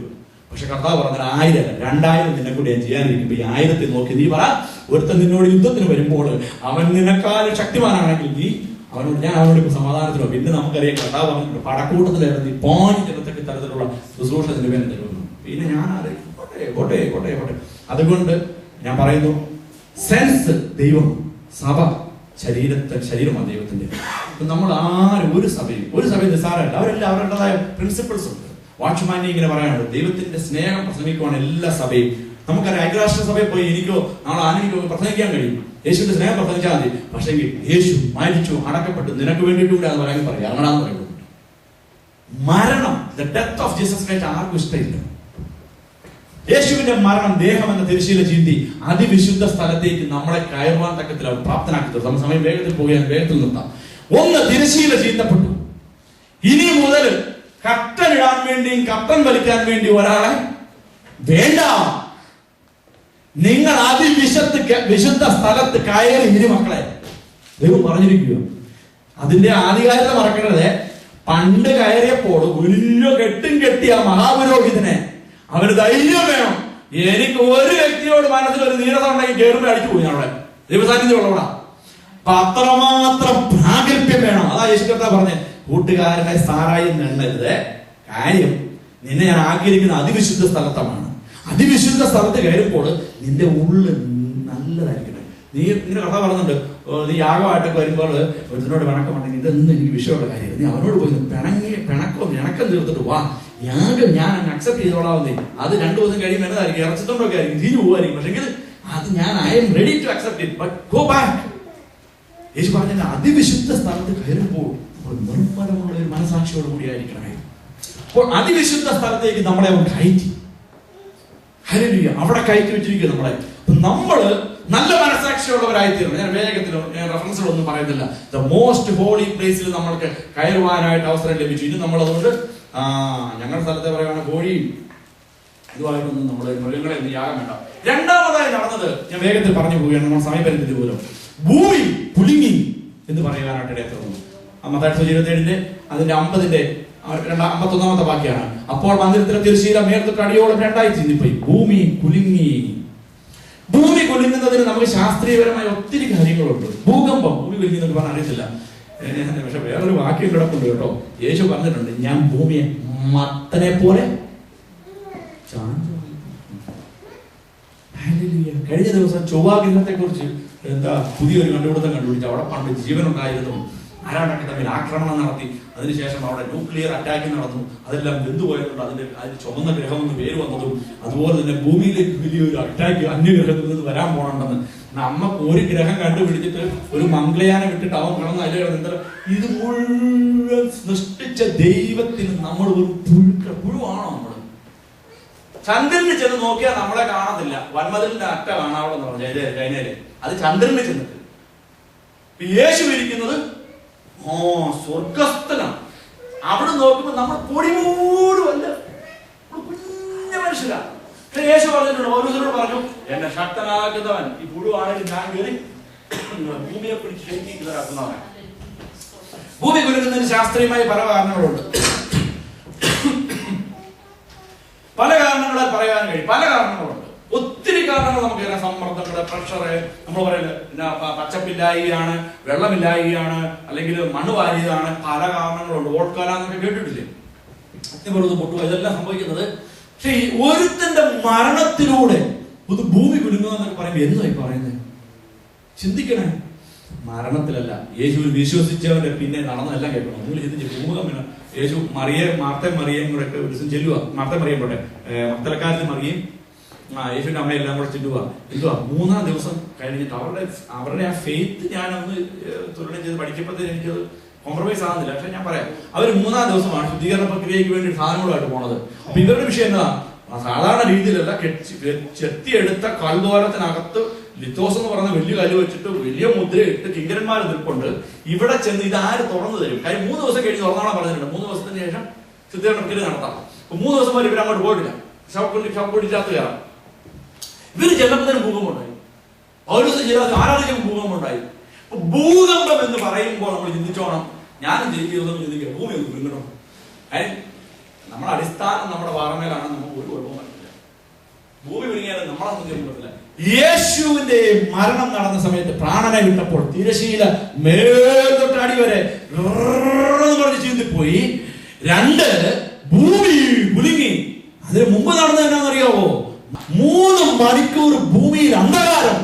പക്ഷെ കർത്താവ് പറഞ്ഞ 1000 അല്ല 2000 നിന്നെ കൂടി ഞാൻ ചെയ്യാനിരിക്കുമ്പോ ഈ 1000 നോക്കി നീ പറ, ഒരുത്തൻ നിന്നോട് യുദ്ധത്തിന് വരുമ്പോൾ അവൻ നിനക്കാലും ശക്തിമാനാണെങ്കിൽ നീ അവനോട്, ഞാൻ അവനോട് ഇപ്പൊ സമാധാനത്തിനോ. പിന്നെ നമുക്കറിയാം കർത്താവ് അവൻ പടക്കൂട്ടത്തിലായിരുന്നു ഈ പോനി ചെല്ലത്തക്ക തരത്തിലുള്ള ശുശ്രൂഷ നിന്റെ പേര് തരുന്നു. പിന്നെ ഞാൻ കോട്ടെ. അതുകൊണ്ട് ഞാൻ പറയുന്നു, സെൻസ് ദൈവം, സഭ ശരീരമാണ് ദൈവത്തിന്റെ. നമ്മൾ ആരും ഒരു സഭയിൽ നിസ്സാരമല്ല. അവരെല്ലാം അവരുടേതായ പ്രിൻസിപ്പിൾസ് ഉണ്ട്. വാച്ച്മാനെ ഇങ്ങനെ പറയാനുണ്ട്, ദൈവത്തിന്റെ സ്നേഹം പ്രസംഗിക്കുവാണ് എല്ലാ സഭയും. നമുക്കറിയാം ഐക്യരാഷ്ട്ര സഭയിൽ പോയി എനിക്കോ നാളെ ആനയ്ക്കോ പ്രസംഗിക്കാൻ കഴിയും, യേശുവിന്റെ സ്നേഹം പ്രസംഗിച്ചാൽ മതി. പക്ഷേ യേശു മരിച്ചു, അടക്കപ്പെട്ടു, നിനക്ക് വേണ്ടിയിട്ട് കൂടെ അത് പറയാൻ പറയും, അങ്ങനാന്ന് പറയുന്നത്. മരണം, the death of Jesus Christ ആർക്കും ഇഷ്ടമില്ല. യേശുവിന്റെ മരണം ദേഹം എന്ന തിരശ്ശീല ചീന്തി അതിവിശുദ്ധ സ്ഥലത്തേക്ക് നമ്മളെ കയറുവാൻ തക്കത്തിൽ അവർ പ്രാപ്തനാക്കി തീർത്തു. നമ്മൾ സമയം വേഗത്തിൽ പോയാൽ വേഗത്തിൽ നിർത്താം. ഒന്ന് തിരശ്ശീല ചീന്തപ്പെട്ടു. ഇനി മുതൽ കട്ടനിടാൻ വേണ്ടിയും കട്ടൻ വലിക്കാൻ വേണ്ടി ഒരാളെ വേണ്ട. നിങ്ങൾ വിശുദ്ധ സ്ഥലത്ത് കയറി ഇനി മക്കളെ, ദൈവം പറഞ്ഞിരിക്കുക. അതിന്റെ ആധികാരികത മറക്കരുത്. പണ്ട് കയറിയപ്പോൾ വലിയ കെട്ടിയ മഹാപുരോഹിതനെ അവന് ധൈര്യം വേണം. എനിക്ക് ഒരു വ്യക്തിയോട് മനസ്സിൽ ഒരു നീരത ഉണ്ടെങ്കിൽ കയറുമ്പോൾ അടിച്ചു പോയി അവിടെ ദൈവസാന്നിധ്യം ഉള്ളവടാ. അപ്പൊ അത്രമാത്രം പ്രാഗൽഭ്യം വേണം. അതാ യേശു കർത്താവ് പറഞ്ഞേ, കൂട്ടുകാരനെ സാറായി എണ്ണരുത്, കാര്യം നിന്നെ ഞാൻ ആക്കിയിരിക്കുന്ന അതിവിശുദ്ധ സ്ഥലത്താണ്. അതിവിശുദ്ധ സ്ഥലത്ത് കയറുമ്പോൾ നിന്റെ ഉള്ളിൽ നല്ലതായിരിക്കട്ടെ. നിന്റെ കഥ പറയുന്നുണ്ട്, നീ യാഗമായിട്ടൊക്കെ വരുമ്പോൾ ഒരുത്തിനോട് പിണക്കമുണ്ടെങ്കിൽ ഇതൊന്നും എനിക്ക് വിഷയമുള്ള കാര്യം, നീ അവനോട് പോയി പിണക്കം തീർത്തിട്ട് വാ, യാഗം ഞാൻ അക്സെപ്റ്റ് ചെയ്തോളാവുന്നേ. അത് 2 ദിവസം കഴിയുമ്പോൾ എന്നതായിരിക്കും, ഇറച്ചിത്തോണ്ടൊക്കെ ആയിരിക്കും, തിരിഞ്ഞു പോകായിരിക്കും. പക്ഷെങ്കിൽ അത് ഞാൻ I am ready to accept it, but go back. Yesu പറഞ്ഞ അതിവിശുദ്ധ സ്ഥലത്ത് കയറുമ്പോൾ നിർമ്മലമുള്ള ഒരു മനസാക്ഷിയോട് കൂടിയായിരിക്കണമേ. അപ്പോൾ അതിവിശുദ്ധ സ്ഥലത്തേക്ക് നമ്മളെ അവൻ കയറ്റി. ഹല്ലേലൂയ. അവിടെ കയറ്റി വെച്ചിരിക്കുക നമ്മളെ. നമ്മള് നല്ല മനസാക്ഷിയുള്ളവരായിത്തീരണം. ഞാൻ റെഫറൻസുകളൊന്നും പറയുന്നില്ല. ദ മോസ്റ്റ് ഹോളി പ്ലേസിൽ നമ്മൾക്ക് കയറുവാനായിട്ട് അവസരം ലഭിച്ചു. ഇനി നമ്മൾ അതുകൊണ്ട് ഞങ്ങളുടെ സ്ഥലത്തെ പറയുകയാണ്, കോഴിയും ഇതുമായിട്ടൊന്നും നമ്മൾ മൃഗങ്ങളെ ഒന്നും യാഗം വേണ്ട. രണ്ടാമതായി നടന്നത് ഞാൻ വേഗത്തിൽ പറഞ്ഞു പോവുകയാണ്, നമ്മൾ സമയപരിധി പോലും. ഭൂമി കുലുങ്ങി എന്ന് പറയുവാനായിട്ട് ഇടയിൽ തോന്നുന്നു. മത്തായി 27 അതിന്റെ 50 51 വാക്യാണ്. അപ്പോൾ മന്ദിരത്തിലെ തിരശ്ശീല മേൽത്തൊട്ട് അടിയോളം രണ്ടായി ചിന്തിപ്പോയി, ഭൂമി കുലുങ്ങി. ഭൂമി കുലുങ്ങുന്നതിന് നമുക്ക് ശാസ്ത്രീയപരമായ ഒത്തിരി കാര്യങ്ങളുണ്ട്. ഭൂകമ്പം, ഭൂമി കുലുങ്ങുന്നത് പറഞ്ഞാൽ അറിയത്തില്ല, പക്ഷെ വേറൊരു വാക്യം കിടപ്പുണ്ട് കേട്ടോ. യേശു പറഞ്ഞിട്ടുണ്ട്, ഞാൻ ഭൂമിയെ മത്തനെ പോലെ കഴിഞ്ഞ ദിവസം ചൊവ്വാഗ്രഹത്തെ കുറിച്ച് എന്താ പുതിയൊരു കണ്ടുപിടുത്തം കണ്ടുപിടിച്ചു. അവിടെ പണ്ട് ജീവൻ ഉണ്ടായിരുന്നു, ആരാണ്ടൊക്കെ തമ്മിൽ ആക്രമണം നടത്തി, അതിനുശേഷം അവിടെ ന്യൂക്ലിയർ അറ്റാക്ക് നടന്നു, അതെല്ലാം വെന്തുപോയതുകൊണ്ട് അതിന് ചുമന്ന ഗ്രഹം എന്ന് പേര് വന്നതും, അതുപോലെ തന്നെ ഭൂമിയിലേക്ക് വലിയൊരു അറ്റാക്ക് അന്യഗ്രഹത്തിൽ നിന്ന് വരാൻ പോകണമെന്ന് നമ്മക്ക് ഒരു ഗ്രഹം കണ്ടുപിടിച്ചിട്ട് ഒരു മംഗളയാനം വിട്ടിട്ട് അവൻ കിടന്ന് അതിൽ കിടന്ന് ഇത് മുഴുവൻ സൃഷ്ടിച്ച ദൈവത്തിന് നമ്മൾ ഒരു പുഴുവാണോ? നമ്മള് ചന്ദ്രന് ചെന്ന് നോക്കിയാൽ നമ്മളെ കാണത്തില്ല, വന്മതിലിന്റെ അറ്റ കാണാവെന്ന് പറഞ്ഞു ചൈനയില്. അത് ചന്ദ്രന് ചെന്നിട്ട് യേശു ഇരിക്കുന്നത് സ്വർഗസ്ഥനാണ്. അവിടെ നോക്കുമ്പോ നമ്മൾ പൊടിമൂടുമല്ല, കുഞ്ഞ മനുഷ്യരാണ്. യേശു പറഞ്ഞിട്ടുണ്ട്, ഓരോരുത്തരോട് പറഞ്ഞു, എന്നെ ശക്തനാക്കുന്നവൻ ഈ പുഴുവാണെങ്കിൽ ഞാൻ കയറി ഭൂമിയെ പിടിച്ച് ശക്തിക്കുന്നവരാക്കുന്നവൻ. ഭൂമി കുലുങ്ങുന്നതിന് ശാസ്ത്രീയമായി പല കാരണങ്ങളുണ്ട്. പല കാരണങ്ങളാൽ പറയാൻ കഴിയും, പല കാരണങ്ങളുണ്ട്, ഒത്തിരി കാരണങ്ങൾ നമുക്ക് അറിയാം. സമ്മർദ്ദങ്ങള്, പ്രഷറ്, നമ്മൾ പറയില്ല പച്ചപ്പില്ലായികയാണ്, വെള്ളമില്ലായികയാണ്, അല്ലെങ്കിൽ മണ്ണ് വാരിയതാണ്, പല കാരണങ്ങളുണ്ട്. ഓൾക്കാല എന്നൊക്കെ കേട്ടിട്ടില്ലേ, അഗ്നിപർവ്വതം പൊട്ടുക, ഇതെല്ലാം സംഭവിക്കുന്നത്. പക്ഷെ ഈ ഒരുത്തന്റെ മരണത്തിലൂടെ ഇത് ഭൂമി കുലുങ്ങുക എന്നൊക്കെ പറയുമ്പോൾ എന്തായി പറയുന്നത്? ചിന്തിക്കണേ, മരണത്തിലല്ല, യേശുവിൽ വിശ്വസിച്ചവന്റെ പിന്നെ നടന്നെല്ലാം കേൾക്കണം. നിങ്ങൾ ചിന്തിച്ച് ഭൂമികം യേശു മാർത്തയും മറിയയും കൂടെ ഒക്കെ ഒരു ദിവസം ചെല്ലുക, മാർത്തയും മറിയം പോട്ടെ, മക്തലക്കാരത്തിൽ മറിയും യേശുവിന്റെ അമ്മയെല്ലാം കൂടെ ചെല്ലുക. എന്തുവാ 3-ാം ദിവസം കഴിഞ്ഞിട്ട് അവരുടെ ആ ഫെയ്ത്ത് ഞാനൊന്ന് തുലനം ചെയ്ത് പഠിക്കുമ്പോഴത്തേക്ക് എനിക്കത് കോംപ്രമൈസ് ആകുന്നില്ല. പക്ഷെ ഞാൻ പറയാം, അവർ 3-ാം ദിവസമാണ് ശുദ്ധീകരണ പ്രക്രിയയ്ക്ക് വേണ്ടി സാധനങ്ങളുമായിട്ട് പോണത്. അപ്പൊ ഇവരുടെ വിഷയം എന്താ? സാധാരണ രീതിയിലല്ല, ചെത്തിയെടുത്ത കൽദ്വാരത്തിനകത്ത് ലിത്തോസ് എന്ന് പറയുന്ന വലിയ കല്ല് വെച്ചിട്ട് വലിയ മുദ്രയിട്ട് കിങ്കരന്മാർ നിൽപ്പുണ്ട്. ഇവിടെ ചെന്ന് ഇതാര് തുറന്നു തരും? കാര്യം 3 ദിവസം കഴിഞ്ഞ് തുറന്നാണ് പറഞ്ഞിട്ടുണ്ട്. 3 ദിവസത്തിന് ശേഷം ശുദ്ധീകരണ പ്രക്രിയ നടത്താം. 3 ദിവസം വരെ ഇവരങ്ങോട്ട് പോയിട്ടില്ല, ഷോപ്പിടിച്ചാത്ത് കയറാം. ഇവര് ചെന്നപ്പത്തിന് ഭൂകമ്പമുണ്ടായി, ആരാധനയ്ക്ക് ഭൂകമ്പമുണ്ടായി. ഭൂകമ്പം എന്ന് പറയുമ്പോൾ നമ്മൾ ചിന്തിച്ചോണം, ഞാനും ജീവിതം ചിന്തിക്കുക, ഭൂമി ഒന്ന് കുലുങ്ങണം. നമ്മുടെ അടിസ്ഥാനം നമ്മുടെ പാറമേലാണ്, നമുക്ക് ഒരു കുഴപ്പവും പറ്റില്ല. ഭൂമി കുലുങ്ങിയാലും നമ്മളൊന്നും ചെയ്യാൻ പറ്റില്ല. യേശുവിന്റെ മരണം നടന്ന സമയത്ത് പ്രാണനെ വിട്ടപ്പോൾ തിരശീല മേൽതൊട്ട് അടി വരെ പറഞ്ഞ് ചീന്തിപ്പോയി. 2 ഭൂമി കുലുങ്ങി. അതിന് മുമ്പ് നടന്നത് എന്നാണെന്നറിയാവോ? 3 മണിക്കൂർ ഭൂമിയിൽ അന്ധകാരം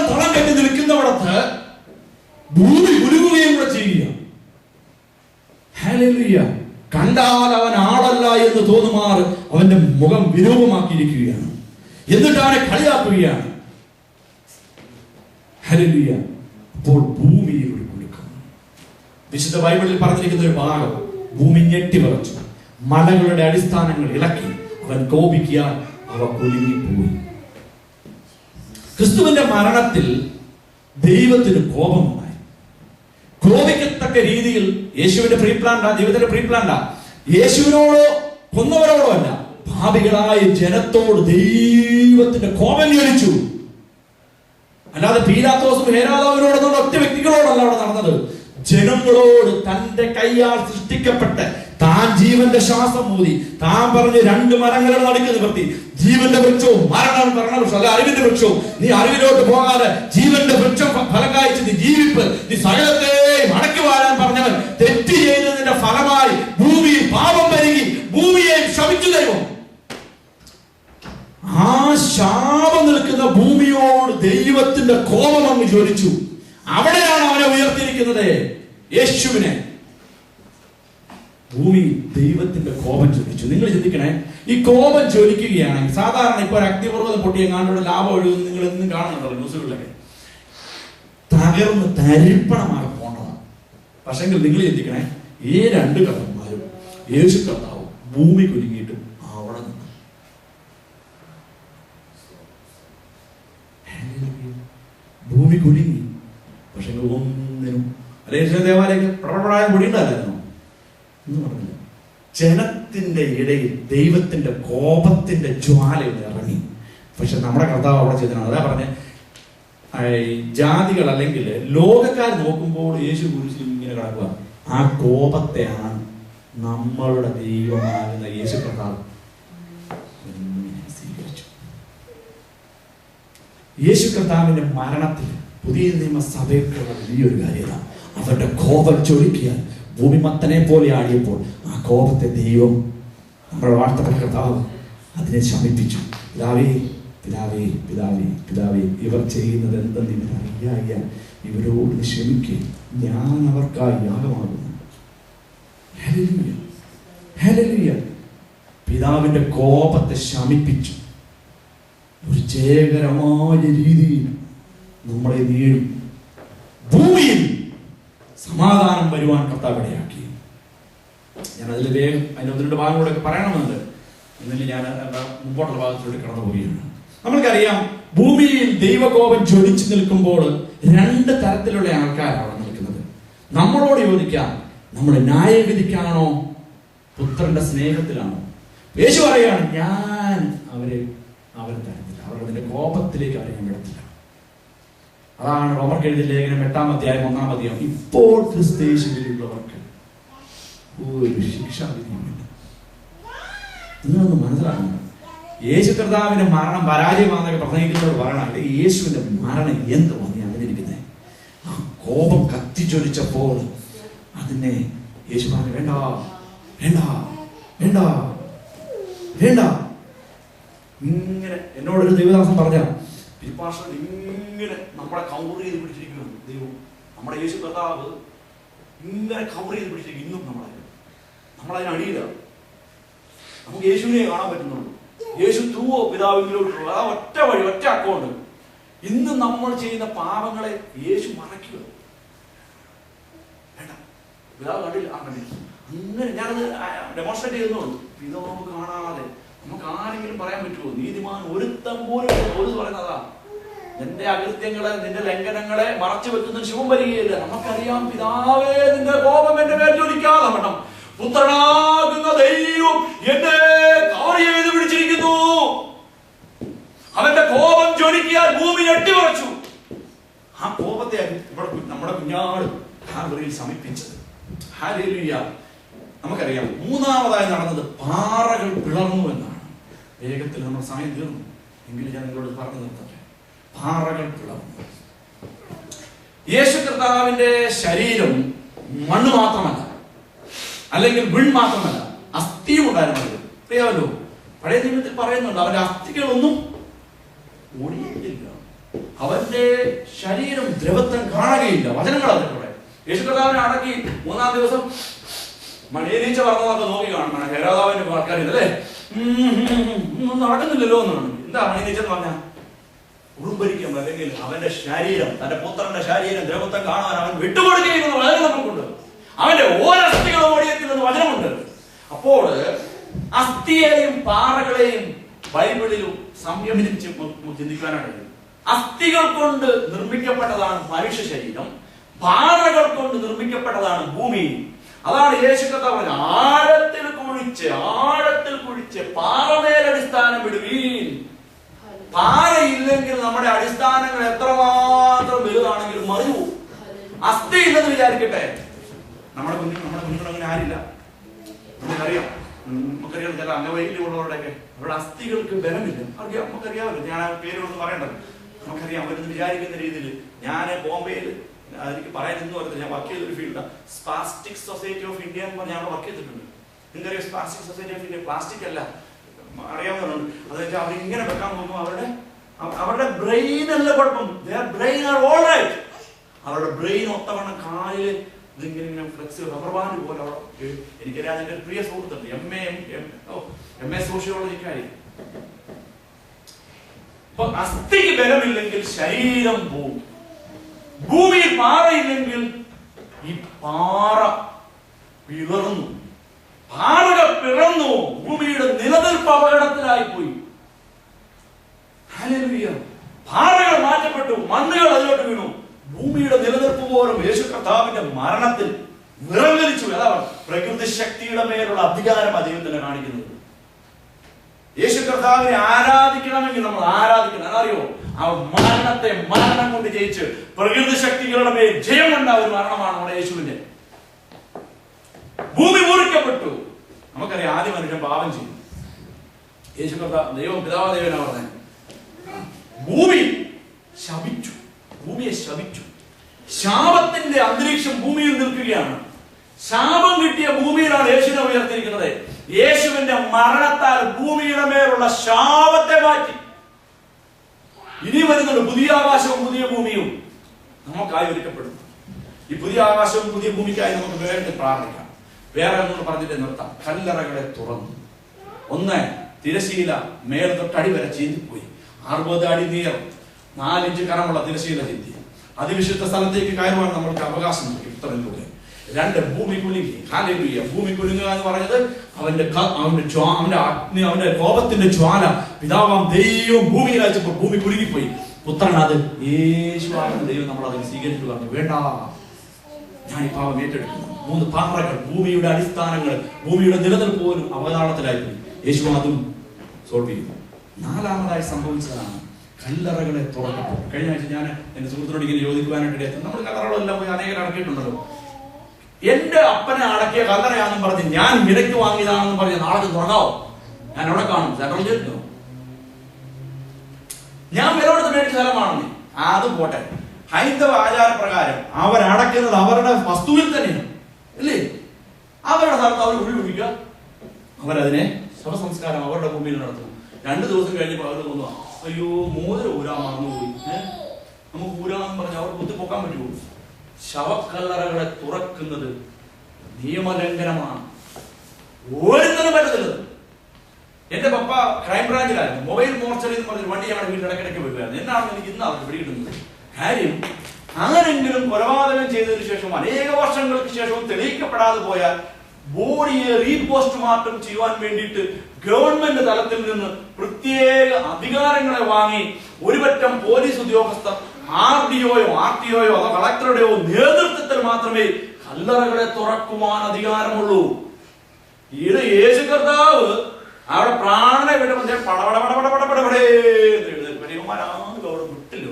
തളം കെട്ടി നിൽക്കുന്നവിടത്ത് ഭൂമി കുലുങ്ങുകയും കൂടെ ചെയ്യുക. ഹല്ലേലൂയ. കണ്ടാൽ അവൻ ആളല്ല എന്ന് തോന്നുമാർ അവന്റെ മുഖം വിരൂപമാക്കിയിരിക്കുകയാണ്, എന്നിട്ട് അവനെ കളിയാക്കുകയാണ്. ഹല്ലേലൂയ. അപ്പോൾ ഭൂമിയിൽ ഒരു കുലുക്കം. വിശുദ്ധ ബൈബിളിൽ പറഞ്ഞിരിക്കുന്ന ഒരു ഭാഗം, ഭൂമി ഞെട്ടിവിറച്ചു, മലകളുടെ അടിസ്ഥാനങ്ങൾ ഇളക്കി, അവൻ കോപിക്കാൻ അവ കുലുങ്ങിപ്പോയി. ക്രിസ്തുവിന്റെ മരണത്തിൽ ദൈവത്തിന് കോപമുണ്ടായി. കോപിക്കത്തക്ക രീതിയിൽ യേശുവിന്റെ പ്രീ പ്ലാന്റാ, ദൈവത്തിന്റെ പ്രീ പ്ലാന്റാ. യേശുവിനോടോ കൊന്നവരോടോ അല്ല, പാപികളായ ജനത്തോട് ദൈവത്തിന്റെ കോപം ജ്വലിച്ചു. അല്ലാതെ പീലാത്തോസും ഹേരോദാവിനോടൊന്നും ഒറ്റ വ്യക്തികളോടല്ല അവിടെ നടന്നത്. ജനങ്ങളോട് തന്റെ കൈയാൽ സൃഷ്ടിക്കപ്പെട്ട് താൻ ജീവന്റെ ശ്വാസം ഊതി താൻ പറഞ്ഞ് 2 മരങ്ങളുടെ നടുക്ക് നിവർത്തി, ജീവന്റെ വൃക്ഷവും മരണവൃക്ഷം അല്ല അറിവിന്റെ വൃക്ഷവും, നീ അറിവിലോട്ട് പോകാതെ ജീവന്റെ വൃക്ഷം ഫലം കായ്ച്ച് നീ ജീവിപ്പ്, നീ സകലത്തെ മടക്കി വാഴാൻ പറഞ്ഞവൻ തെറ്റ് ചെയ്തതിന്റെ ഫലമായി ഭൂമിയിൽ പാപം പെരുകി, ഭൂമിയെ ശപിച്ചു തരും. ആ ശാപം നിൽക്കുന്ന ഭൂമിയോട് ദൈവത്തിന്റെ കോപം അങ്ങ് ജ്വലിച്ചു. അവിടെയാണ് അവനെ ഉയർത്തിയിരിക്കുന്നത്, യേശുവിനെ. ഭൂമി ദൈവത്തിന്റെ കോപം ജ്വലിച്ചു. നിങ്ങൾ ചിന്തിക്കണേ, ഈ കോപം ജ്വലിക്കുകയാണെങ്കിൽ സാധാരണ ഇപ്പൊ ഒരു അഗ്നിപർവ്വതം പൊട്ടിയെങ്ങാണ്ടോടെ ലാഭം ഒഴുകുന്നു നിങ്ങൾ എന്നും കാണുന്നുണ്ടല്ലോ ന്യൂസുകളിലൊക്കെ, തകർന്ന് തരിപ്പണമാകെ പോകേണ്ടതാണ്. പക്ഷെങ്കിൽ നിങ്ങൾ ചിന്തിക്കണേ, ഈ 2 കർത്താന്മാരും യേശു കർത്താവും ഭൂമി കുലുങ്ങിയിട്ടും അവിടെ നിന്ന് ഭൂമി കുലുങ്ങി. പക്ഷെ ഒന്നിനും അല്ലെ ദേവാലയം പ്രബലമായ പൊടിയുണ്ടായിരുന്നു ഒന്നും പറഞ്ഞില്ല. ജനത്തിന്റെ ഇടയിൽ ദൈവത്തിന്റെ കോപത്തിന്റെ ജ്വാല ഇറങ്ങി. പക്ഷെ നമ്മുടെ കർത്താവ് അവിടെ ചെയ്തതാണ്. അതാ പറഞ്ഞ ജാതികൾ അല്ലെങ്കിൽ ലോകക്കാർ നോക്കുമ്പോൾ യേശു കുരിശിൽ ഇങ്ങനെ കിടക്കുക, ആ കോപത്തെയാണ് നമ്മളുടെ ദൈവമാകുന്ന യേശു കർത്താവ് സ്വീകരിച്ചു. യേശു കർത്താവിന്റെ മരണത്തിൽ പുതിയ നിയമസഭയ്ക്കുള്ള വലിയൊരു കാര്യത, അവരുടെ കോപം ചൊരിക്കിയാൽ ഭൂമി മത്തനെ പോലെ ആടിയപ്പോൾ ആ കോപത്തെ ദൈവം, നമ്മുടെ വാഴ്ത്തപ്പെട്ട കർത്താവ് അതിനെ ശമിപ്പിച്ചു. പിതാവേ പിതാവേ പിതാവേ പിതാവേ, ഇവർ ചെയ്യുന്നത് എന്തെന്ന് ഇവർ അറിയാൻ ഇവരോട് ക്ഷമിക്കുക, ഞാൻ അവർക്കായി യാഗമാകുന്നു. Hallelujah, hallelujah. പിതാവിന്റെ കോപത്തെ ശമിപ്പിച്ചു. ഒരു ജയകരമായ രീതിയിൽ നമ്മളെ നേടി ഭൂമിയിൽ സമാധാനം വരുവാൻ കർത്താവ് ഇടയാക്കി. ഞാൻ അതിൽ വേഗം അതിന് 1-2 ഭാഗങ്ങളൊക്കെ പറയണമെന്നുണ്ട്. ഇന്നലെ ഞാൻ മുമ്പോട്ടുള്ള ഭാഗത്തിലൂടെ കടന്നു പോവുകയാണ്. നമ്മൾക്കറിയാം, ഭൂമിയിൽ ദൈവകോപം ജ്വലിച്ചു നിൽക്കുമ്പോൾ 2 തരത്തിലുള്ള ആൾക്കാരാണ് അവിടെ നിൽക്കുന്നത്. നമ്മളോട് ചോദിക്കാം, നമ്മൾ ന്യായവിധിക്കാണോ പുത്രന്റെ സ്നേഹത്തിലാണോ? യേശു പറയാണ്, ഞാൻ അവരെ തരത്തില്ല, അവരുടെ കോപത്തിലേക്ക് അവരെ ഞാൻ വിടത്തില്ല. അതാണ് റോമർക്ക് എഴുതിയ ലേഖനം 8-ാം അധ്യായം 1-ാം വാക്യം. ഇപ്പോൾ ക്രിസ്തയേശുവിലുള്ളവർക്ക് ഒരു ശിക്ഷാവിധിയുമില്ല. നിങ്ങളൊന്ന് മനസ്സിലാക്കണം, യേശു കർത്താവിന്റെ മരണം പരാജയമാണെന്നൊക്കെ പ്രസംഗിക്കുന്നവർ പറയണം, യേശുവിന്റെ മരണം എന്ത് വന്നി അറിഞ്ഞിരിക്കുന്നത്? ആ കോപം കത്തിച്ചൊലിച്ചപ്പോൾ അതിനെ യേശു പറഞ്ഞു, വേണ്ട വേണ്ട വേണ്ട വേണ്ട. ഇങ്ങനെ എന്നോടൊരു ദൈവദാസൻ പറഞ്ഞ ഇങ്ങനെ നമ്മളെ കവർ ചെയ്ത് പിടിച്ചിരിക്കുകയാണ് ദൈവം. നമ്മുടെ യേശു കർത്താവ് ഇങ്ങനെ കവർ ചെയ്ത് പിടിച്ചിരിക്കും. ഇന്നും നമ്മളതിന് അടിയില്ല. നമുക്ക് യേശുവിനെ കാണാൻ പറ്റുന്നുള്ളൂ. യേശു ത്രൂവോ പിതാവിലോട്ടുള്ള ആ ഒറ്റ വഴി, ഒറ്റ അക്കൗണ്ട്. ഇന്ന് നമ്മൾ ചെയ്യുന്ന പാപങ്ങളെ യേശു മറയ്ക്കുക. വേണ്ട, പിതാവ് കണ്ടില്ല, അങ്ങനെ ഞാനത് ഡെമോൺസ്ട്രേറ്റ് ചെയ്യുന്നുള്ളൂ. പിതാവ് കാണാതെ നമുക്ക് ആരെങ്കിലും പറയാൻ പറ്റുമോ? നീതിമാൻ ഒരുത്തം പോലും പറയുന്നതാ, നിന്റെ അകൃത്യങ്ങളെ, നിന്റെ ലംഘനങ്ങളെ മറച്ചു വെക്കുന്ന ശുഭം വരികയില്ല. നമുക്കറിയാം, പിതാവേ നിന്റെ കോപം എന്റെ മേൽ ജ്വലിക്കാതെ വേണം. പുത്രനാകുന്ന ദൈവം എന്നെ കവർ ചെയ്ത് പിടിച്ചിരിക്കുന്നു. അവന്റെ കോപം ജ്വലിക്കാൻ ഭൂമി ഞെട്ടിമറച്ചു. ആ കോപത്തെ നമ്മുടെ കുഞ്ഞാട് കാൽവരിയിൽ സമീപിച്ചത്. ഹല്ലേലൂയ. നമുക്കറിയാം, 3-ാമതായി നടന്നത് പാറകൾ പിളർന്നു എന്നാണ്. വേഗത്തിൽ നമ്മുടെ സമയം തീർന്നു എങ്കിലും ഞാൻ നിങ്ങളോട് പറഞ്ഞു നിർത്തട്ടെ. പാറകൾ പിളർന്നു. യേശു കർത്താവിന്റെ ശരീരം മണ്ണ് മാത്രമല്ല, അല്ലെങ്കിൽ വിൺ മാത്രമല്ല, അസ്ഥിയും ഉണ്ടായിരുന്നത്. അറിയാമല്ലോ, പഴയ നിയമത്തിൽ പറയുന്നുണ്ട്, അവന്റെ അസ്ഥികളൊന്നും ഓടിയിട്ടില്ല, അവന്റെ ശരീരം ദ്രവത്വം കാണുകയില്ല. വചനങ്ങൾ അതിലൂടെ യേശു കർത്താവിനെ അടക്കി 3-ാം ദിവസം മണിയനീച്ച പറഞ്ഞതൊക്കെ നോക്കി കാണണം. ഹെരോദാവിന്റെ ആൾക്കാരില്ലേ, ഒന്നും നടക്കുന്നില്ലല്ലോ എന്നാണ്. എന്താ മണിയനീച്ചെന്ന് പറഞ്ഞാൽ? ഉറുമ്പരിക്കും, അല്ലെങ്കിൽ അവന്റെ ശരീരം, തന്റെ പുത്രന്റെ ശരീരം ദ്രവത്വം കാണാൻ അവൻ വിട്ടുകൊടുക്കുകയെന്ന് വചനം നമുക്കുണ്ട്. അവന്റെ ഓരസ്ഥികളും ഓടിയെത്തില്ലെന്ന് വചനമുണ്ട്. അപ്പോൾ അസ്ഥിയെയും പാറകളെയും ബൈബിളിലും സംയമിച്ച് ചിന്തിക്കാനായിട്ട്, അസ്ഥികൾ കൊണ്ട് നിർമ്മിക്കപ്പെട്ടതാണ് മനുഷ്യ ശരീരം, പാറകൾ കൊണ്ട് നിർമ്മിക്കപ്പെട്ടതാണ് ഭൂമി. അതാണ് യേശു കർത്താവ് ആഴത്തിൽ കുഴിച്ച് പാറമേലടിസ്ഥാനം ഇടുവീൻ. പാറയില്ലെങ്കിൽ നമ്മുടെ അടിസ്ഥാനങ്ങൾ എത്രമാത്രം വലുതാണെങ്കിലും മറിഞ്ഞു. അസ്ഥി ഇല്ലെന്ന് വിചാരിക്കട്ടെ, നമ്മുടെ കുഞ്ഞുങ്ങളങ്ങനെ ആരില്ല. നമുക്കറിയാം ചില അംഗവൈകല്യമുള്ളവരുടെയൊക്കെ അവരുടെ അസ്ഥികൾക്ക് ബലമില്ല. നമുക്കറിയാമല്ലോ, ഞാൻ ആ പേരുകളൊന്നും പറയേണ്ടത്. നമുക്കറിയാം, അവരെന്ന് വിചാരിക്കുന്ന രീതിയിൽ. ഞാൻ ബോംബെയിൽ, എനിക്ക് പറയാനെന്ന് പറഞ്ഞത്, ഞാൻ വർക്ക് ചെയ്തൊരു field spastic society of India എന്ന് പറഞ്ഞ് അവിടെ വർക്ക് ചെയ്തിട്ടുണ്ട്. നിങ്ങൾക്കറിയാം, spastic society of India plastic അല്ല, അറിയാവുന്നതാണ്. അത് വെച്ചാൽ അവരിങ്ങനെ വെക്കാൻ പോകുമ്പോൾ അവരുടെ ബ്രെയിൻ അല്ല കുഴപ്പം, ബ്രെയിൻ ആർ ഓൾ റൈറ്റ്. അവരുടെ ബ്രെയിൻ ഒത്തവണ്ണം കാലിൽ ഇതിങ്ങനെ ഫ്ലെക്സ് റബ്ബർ ബാൻഡ് പോലെ. എനിക്കറിയാം, എന്റെ പ്രിയ സുഹൃത്തുണ്ട്, എം എ സോഷ്യോളജിക്കാരി. അപ്പൊ അസ്ഥിക്ക് ബലമില്ലെങ്കിൽ ശരീരം പോവും. ഭൂമിയിൽ പാറയില്ലെങ്കിൽ ഈ പാറ പിളർന്നു, പാറകൾ പിളർന്നു, ഭൂമിയുടെ നിലനിൽപ്പ് അപകടത്തിലായിപ്പോയി. ഹല്ലേലൂയ. പാറകൾ മാറ്റപ്പെട്ടു, മണ്ണുകൾ അതിലോട്ട് വീണു. ഭൂമിയുടെ നിലനിൽപ്പ് പോലും യേശു കർത്താവിന്റെ മരണത്തിൽ വിറങ്ങലിച്ചു. അതാണ് പ്രകൃതി ശക്തിയുടെ മേലുള്ള അധികാരം ദൈവത്തിനെ കാണിക്കുന്നത്. യേശു കർത്താവിനെ ആരാധിക്കണമെങ്കിൽ നമ്മൾ ആരാധിക്കണം. അതറിയോ, ആ മരണം കൊണ്ട് ജയിച്ച് പ്രകൃതി ശക്തികളുടെ മേൽ ജയം കൊണ്ട ഒരു മരണമാണ് നമ്മുടെ യേശുവിന്റെ. ഭൂമി മുറിക്കപ്പെട്ടു. നമുക്കറിയാം, ആദ്യ മനുഷ്യൻ പാപം ചെയ്തു. യേശു ദൈവം പിതാദേവനാ പറഞ്ഞ ഭൂമി ശപിച്ചു, ഭൂമിയെ ശപിച്ചു. ശാപത്തിന്റെ അന്തരീക്ഷം ഭൂമിയിൽ നിൽക്കുകയാണ്. ശാപം കിട്ടിയ ഭൂമിയിലാണ് യേശുവിനെ ഉയർത്തിയിരിക്കുന്നത്. യേശുവിന്റെ മരണത്താൽ ഭൂമിയുടെ മേലുള്ള ശാപത്തെ മാറ്റി. ഇനി വരുന്നുണ്ട് പുതിയ ആകാശവും പുതിയ ഭൂമിയും നമുക്കായി ഒരുക്കപ്പെടും. ഈ പുതിയ ആകാശവും പുതിയ ഭൂമിക്കായി നമുക്ക് വേണ്ടി പ്രാർത്ഥിക്കാം. വേറെ ഒന്നും പറഞ്ഞിട്ട് നിർത്താം. കല്ലറകളെ തുറന്നു. ഒന്ന്, തിരശീല മേൽ തൊട്ടടി വരെ ചീന്തിപ്പോയി. 60 അടി നീളം, 4 ഇഞ്ച് കനമുള്ള തിരശീല ചീന്തി. അതിവിശുദ്ധ സ്ഥലത്തേക്ക് കയറുവാൻ നമ്മൾക്ക് അവകാശം നൽകി പുത്രനിലൂടെ. 2, ഭൂമി കുലുങ്ങി. ഹല്ലേലൂയ. ഭൂമി കുലുങ്ങുക എന്ന് പറഞ്ഞത് അവന്റെ കോപത്തിന്റെ ജ്വാല പിതാവാം ദൈവം ഭൂമിയിൽ അയച്ചപ്പോൾ ഭൂമി കുലുങ്ങിപ്പോയി. പുത്രൻ അത് യേശുവാകുന്ന ദൈവം നമ്മൾ അതിന് സ്വീകരിച്ചു പറഞ്ഞു. വേണ്ട, ഞാൻ ഈ പാപം ഏറ്റെടുക്കുന്നു. 3 പാറകൾ, ഭൂമിയുടെ അടിസ്ഥാനങ്ങൾ, ഭൂമിയുടെ നിലനിൽപ്പ് പോലും അവതാളത്തിലായിപ്പോയി. യേശു അതും സോൾവ് ചെയ്തു. 4ാമതായി സംഭവിച്ചതാണ് കല്ലറകളെ തുറക്കപ്പെട്ടു. കഴിഞ്ഞ ആഴ്ച ഞാൻ എന്റെ സുഹൃത്തിനോട് ഇങ്ങനെ യോജിക്കുവാനായിട്ട് നമ്മൾ കല്ലറകളെല്ലാം പോയി അനേകം അടക്കിയിട്ടുണ്ടല്ലോ. എന്റെ അപ്പനെ അടക്കിയ കല്ലറയാണെന്നും പറഞ്ഞ് ഞാൻ വിലക്ക് വാങ്ങിയതാണെന്നും പറഞ്ഞ് നാളെ തുറങ്ങാവോ? ഞാൻ അവിടെ കാണും. സെൻട്രൽ ജയിലിലോ? ഞാൻ വില കൊടുത്ത് മേടിച്ച സ്ഥലമാണെന്ന്. അത് പോട്ടെ. ഹൈന്ദവ ആചാരപ്രകാരം അവരടക്കുന്നത് അവരുടെ വസ്തുവിൽ തന്നെയാണ്, അല്ലേ? അവരുടെ സ്ഥലത്ത് അവർ ഒഴിക്കുക, അവരതിനെ ശവസംസ്കാരം അവരുടെ ഭൂമിയിൽ നടത്തും. 2 ദിവസം കഴിഞ്ഞപ്പോൾ അവർ തോന്നുക, അയ്യോ മോതിരം ഊരാൻ മറന്നുപോയി, നമുക്ക് ഊരാന്ന് പറഞ്ഞ് അവർ കുത്തിപ്പൊക്കാൻ പറ്റുമോ? ശവക്കല്ലറകളെ തുറക്കുന്നത് നിയമലംഘനമാണ്. ഓരോന്നിനും പറ്റത്തില്ല. എന്റെ പപ്പ ക്രൈംബ്രാഞ്ചിലായിരുന്നു. മൊബൈൽ മോർച്ചറി എന്ന് പറഞ്ഞൊരു വണ്ടി ഞങ്ങളുടെ വീട്ടിൽ ഇടയ്ക്കിടയ്ക്ക് വരുമായിരുന്നു. എന്നാണ് എനിക്ക് ഇന്ന് അവർ പിടികിട്ടുന്നത്. കാര്യം, ആരെങ്കിലും കൊലപാതകം ചെയ്തതിനു ശേഷം അനേക വർഷങ്ങൾക്ക് ശേഷവും തെളിയിക്കപ്പെടാതെ പോയാൽ ബോഡിയെ റീപോസ്റ്റ്മോർട്ടം ചെയ്യുവാൻ വേണ്ടിയിട്ട് ഗവൺമെന്റ് തലത്തിൽ നിന്ന് പ്രത്യേക അധികാരങ്ങളെ വാങ്ങി ഒരുപറ്റം പോലീസ് ഉദ്യോഗസ്ഥർ RDOയോ RTOയോ അതോ കളക്ടറുടെയോ നേതൃത്വത്തിൽ മാത്രമേ കല്ലറകളെ തുറക്കുവാൻ അധികാരമുള്ളൂ. ഈട് യേശു കർത്താവ് അവിടെ പ്രാണനെ വിടുമ്പോൾ വിട്ടില്ല.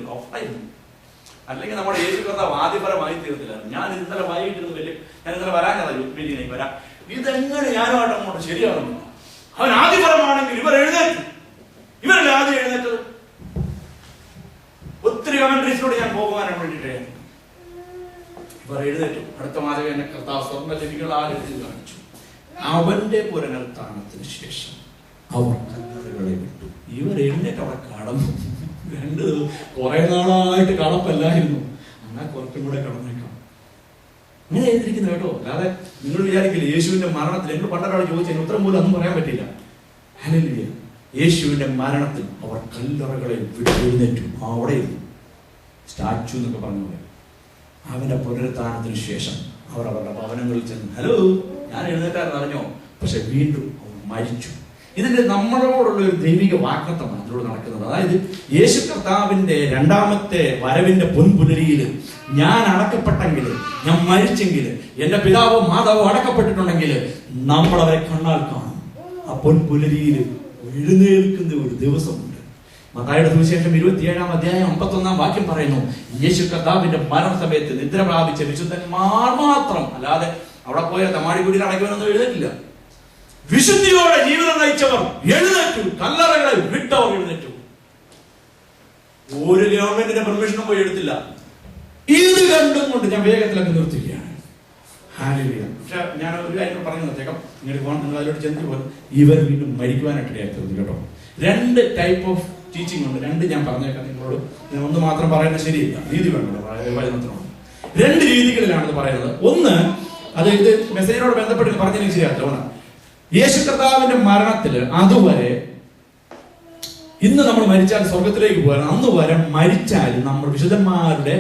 അല്ലെങ്കിൽ നമ്മുടെ യേശു കർത്താവ് ആദ്യപരമായി തീർത്തില്ല. ഞാൻ ഇന്നലെ വൈകിട്ടിരുന്നു ഞാൻ ഇന്നലെ വരാഞ്ഞതാ മീറ്റിങ്ങിലേക്ക് വരാം. ഇതെങ്ങനെ ഞാനുമായിട്ട് അങ്ങോട്ട് ശരിയാകുന്നു? അവൻ ആദ്യപരമാണെങ്കിൽ ഇവർ എഴുന്നേറ്റു. ഇവരല്ലേ ആദ്യം എഴുന്നേറ്റത്? ഒത്തിരി കമന്ററീസിലൂടെ ഞാൻ പോകുവാനാണ് വേണ്ടിയിട്ട് ഇവർ എഴുന്നേറ്റു. അടുത്ത മാതക എന്നെ കർത്താവ് സ്വർണ്ണ ലിപികൾ ആരെഴുതി കാണിച്ചു. അവന്റെ പുനരുത്ഥാനത്തിന് ശേഷം അവർ കല്ലറകളെ വിട്ടു. ഇവർ എഴുന്നേറ്റ് അവിടെ കടന്നു. 2 കുറെ നാളായിട്ട് കടപ്പല്ലായിരുന്നു. എന്നാൽ കുറച്ചും കൂടെ കടന്നേക്കാം. ഇങ്ങനെ എഴുതിയിരിക്കുന്നത് കേട്ടോ. അല്ലാതെ നിങ്ങൾ വിചാരിക്കില്ല യേശുവിന്റെ മരണത്തിൽ നിങ്ങൾ പണ്ടൊരാൾ ചോദിച്ചതിന് ഉത്തരം പോലും ഒന്നും പറയാൻ പറ്റില്ല. ഹല്ലേലൂയ. യേശുവിന്റെ മരണത്തിൽ അവർ കല്ലറകളെ വിട്ട് എഴുന്നേറ്റു. അവിടെ ഇരുന്നു. സ്റ്റാച്ചു എന്നൊക്കെ പറഞ്ഞു. അവന്റെ പുനരുത്ഥാനത്തിന് ശേഷം അവർ അവരുടെ ഭവനങ്ങളിൽ ചെന്നു. ഹലോ, ഞാൻ എഴുന്നേറ്റാരെന്ന് അറിഞ്ഞോ? പക്ഷെ വീണ്ടും അവർ മരിച്ചു. ഇതിന്റെ നമ്മളോടുള്ള ഒരു ദൈവിക വാഗ്ദത്തമാണ് ഇതിലൂടെ നടക്കുന്നത്. അതായത് യേശു കർത്താവിന്റെ 2ാമത്തെ വരവിന്റെ പൊൻപുലരിയിൽ ഞാൻ അടക്കപ്പെട്ടെങ്കിൽ, ഞാൻ മരിച്ചെങ്കിൽ, എന്റെ പിതാവോ മാതാവോ അടക്കപ്പെട്ടിട്ടുണ്ടെങ്കിൽ നമ്മൾ അവരെ കണ്ണാൽ കാണും. ആ പൊൻപുലരിയിൽ എഴുന്നേൽക്കുന്ന ഒരു ദിവസമുണ്ട്. മത്തായിയുടെ സുവിശേഷം 27-ാം അധ്യായം 51-ാം വാക്യം പറയുന്നു, യേശു കർത്താവിന്റെ മരണ സമയത്ത് നിദ്ര പ്രാപിച്ച വിശുദ്ധന്മാർ മാത്രം, അല്ലാതെ അവിടെ പോയ തമാടിക്കുടിയിൽ അടയ്ക്കുവാനൊന്നും എഴുന്നേറ്റില്ല. വിശുദ്ധിയോടെ ജീവിതം നയിച്ചവർ എഴുന്നേറ്റു. കല്ലറകളെ വിട്ടവർ എഴുന്നേറ്റു. ഒരു ഗവൺമെന്റിന്റെ പെർമിഷനും പോയി എടുത്തില്ല. ഇത് കണ്ടും കൊണ്ട് ഞാൻ വേഗത്തിലൊക്കെ നിർത്തുകയാണ്. പക്ഷെ ഞാൻ ഒരു കാര്യം പറഞ്ഞു നിർത്തേക്കാം. നിങ്ങൾ അതിലോട്ട് ചെന്ന് പോലെ ഇവർ വീണ്ടും മരിക്കുവാനായിട്ട് തീർന്നു കേട്ടോ. 2 ടൈപ്പ് ഓഫ് ടീച്ചിങ് ഉണ്ട്. 2 ഞാൻ പറഞ്ഞേക്കാം നിങ്ങളോട്. ഞാൻ ഒന്ന് മാത്രം പറയുന്നത് ശരിയില്ല. രീതി വേണ്ടല്ലോ വചനത്തിനോട്. 2 രീതികളിലാണ് ഇത് പറയുന്നത്. ഒന്ന്, അത് ഇത് മെസ്സേജിനോട് ബന്ധപ്പെട്ട് പറഞ്ഞെങ്കിൽ ശരിയാക്കണം. യേശു കർത്താവിന്റെ മരണത്തില് അതുവരെ, ഇന്ന് നമ്മൾ മരിച്ചാൽ സ്വർഗത്തിലേക്ക് പോകാൻ, അന്ന് വരെ മരിച്ചാൽ നമ്മൾ വിശുദ്ധന്മാരുടെ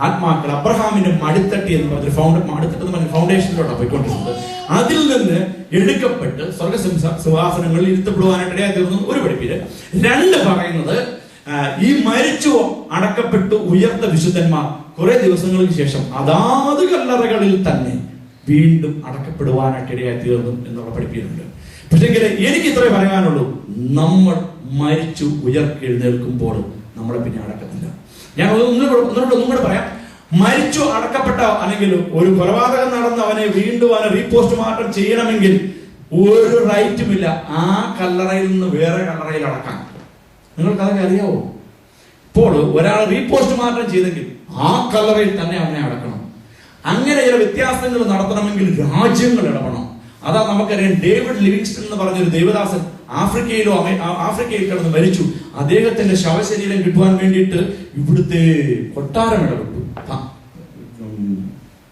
ആത്മാക്കൾ അബ്രഹാമിന്റെ മടിത്തട്ടി എന്ന് പറഞ്ഞ ഫൗണ്ടേഷനിലോട്ടാണ് പോയിക്കൊണ്ടിരുന്നത്. അതിൽ നിന്ന് എടുക്കപ്പെട്ട് സ്വർഗസിംഹാസനങ്ങളിൽ ഇരുത്തപ്പെടുവാനായിട്ട് ഇടയായി തീർന്നു ഒരു പഠിപ്പില്. 2 പറയുന്നത്, ഈ മരിച്ചു അടക്കപ്പെട്ടു ഉയർത്ത വിശുദ്ധന്മാർ കുറെ ദിവസങ്ങൾക്ക് ശേഷം അതാത് കല്ലറകളിൽ തന്നെ വീണ്ടും അടക്കപ്പെടുവാനായിട്ട് ഇടയായി തീർന്നു എന്നുള്ള പഠിപ്പിക്കുന്നുണ്ട്. പക്ഷെങ്കിൽ എനിക്ക് ഇത്രേ പറയാനുള്ളൂ, നമ്മൾ മരിച്ചു ഉയർത്തെഴുന്നേൽക്കുമ്പോൾ നമ്മളെ പിന്നെ അടക്കത്തില്ല. ഞാൻ ഒന്നുകൂടെ പറയാം. മരിച്ചു അടക്കപ്പെട്ട അല്ലെങ്കിൽ ഒരു കൊലപാതകം നടന്ന് അവനെ വീണ്ടും അവനെ റീപോസ്റ്റ്മോർട്ടം ചെയ്യണമെങ്കിൽ ഒരു റൈറ്റുമില്ല ആ കല്ലറയിൽ നിന്ന് വേറെ കല്ലറയിൽ അടക്കാൻ. നിങ്ങൾക്ക് അതൊക്കെ അറിയാവോ? ഇപ്പോൾ ഒരാൾ റീപോസ്റ്റ്മോർട്ടം ചെയ്തെങ്കിൽ ആ കല്ലറയിൽ തന്നെ അവനെ അടക്കണം. അങ്ങനെ ചില വ്യത്യാസങ്ങൾ നടത്തണമെങ്കിൽ രാജ്യങ്ങൾ ഇടപെടണം. അതാ നമുക്കറിയാം, ഡേവിഡ് ലിവിങ്സ്റ്റൺ എന്ന് പറഞ്ഞൊരു ദൈവദാസൻ ആഫ്രിക്കയിൽ കിടന്ന് മരിച്ചു. അദ്ദേഹത്തിന്റെ ശവശരീരം കിട്ടുവാൻ വേണ്ടിയിട്ട് ഇവിടുത്തെ കൊട്ടാരം ഇടപെട്ടു.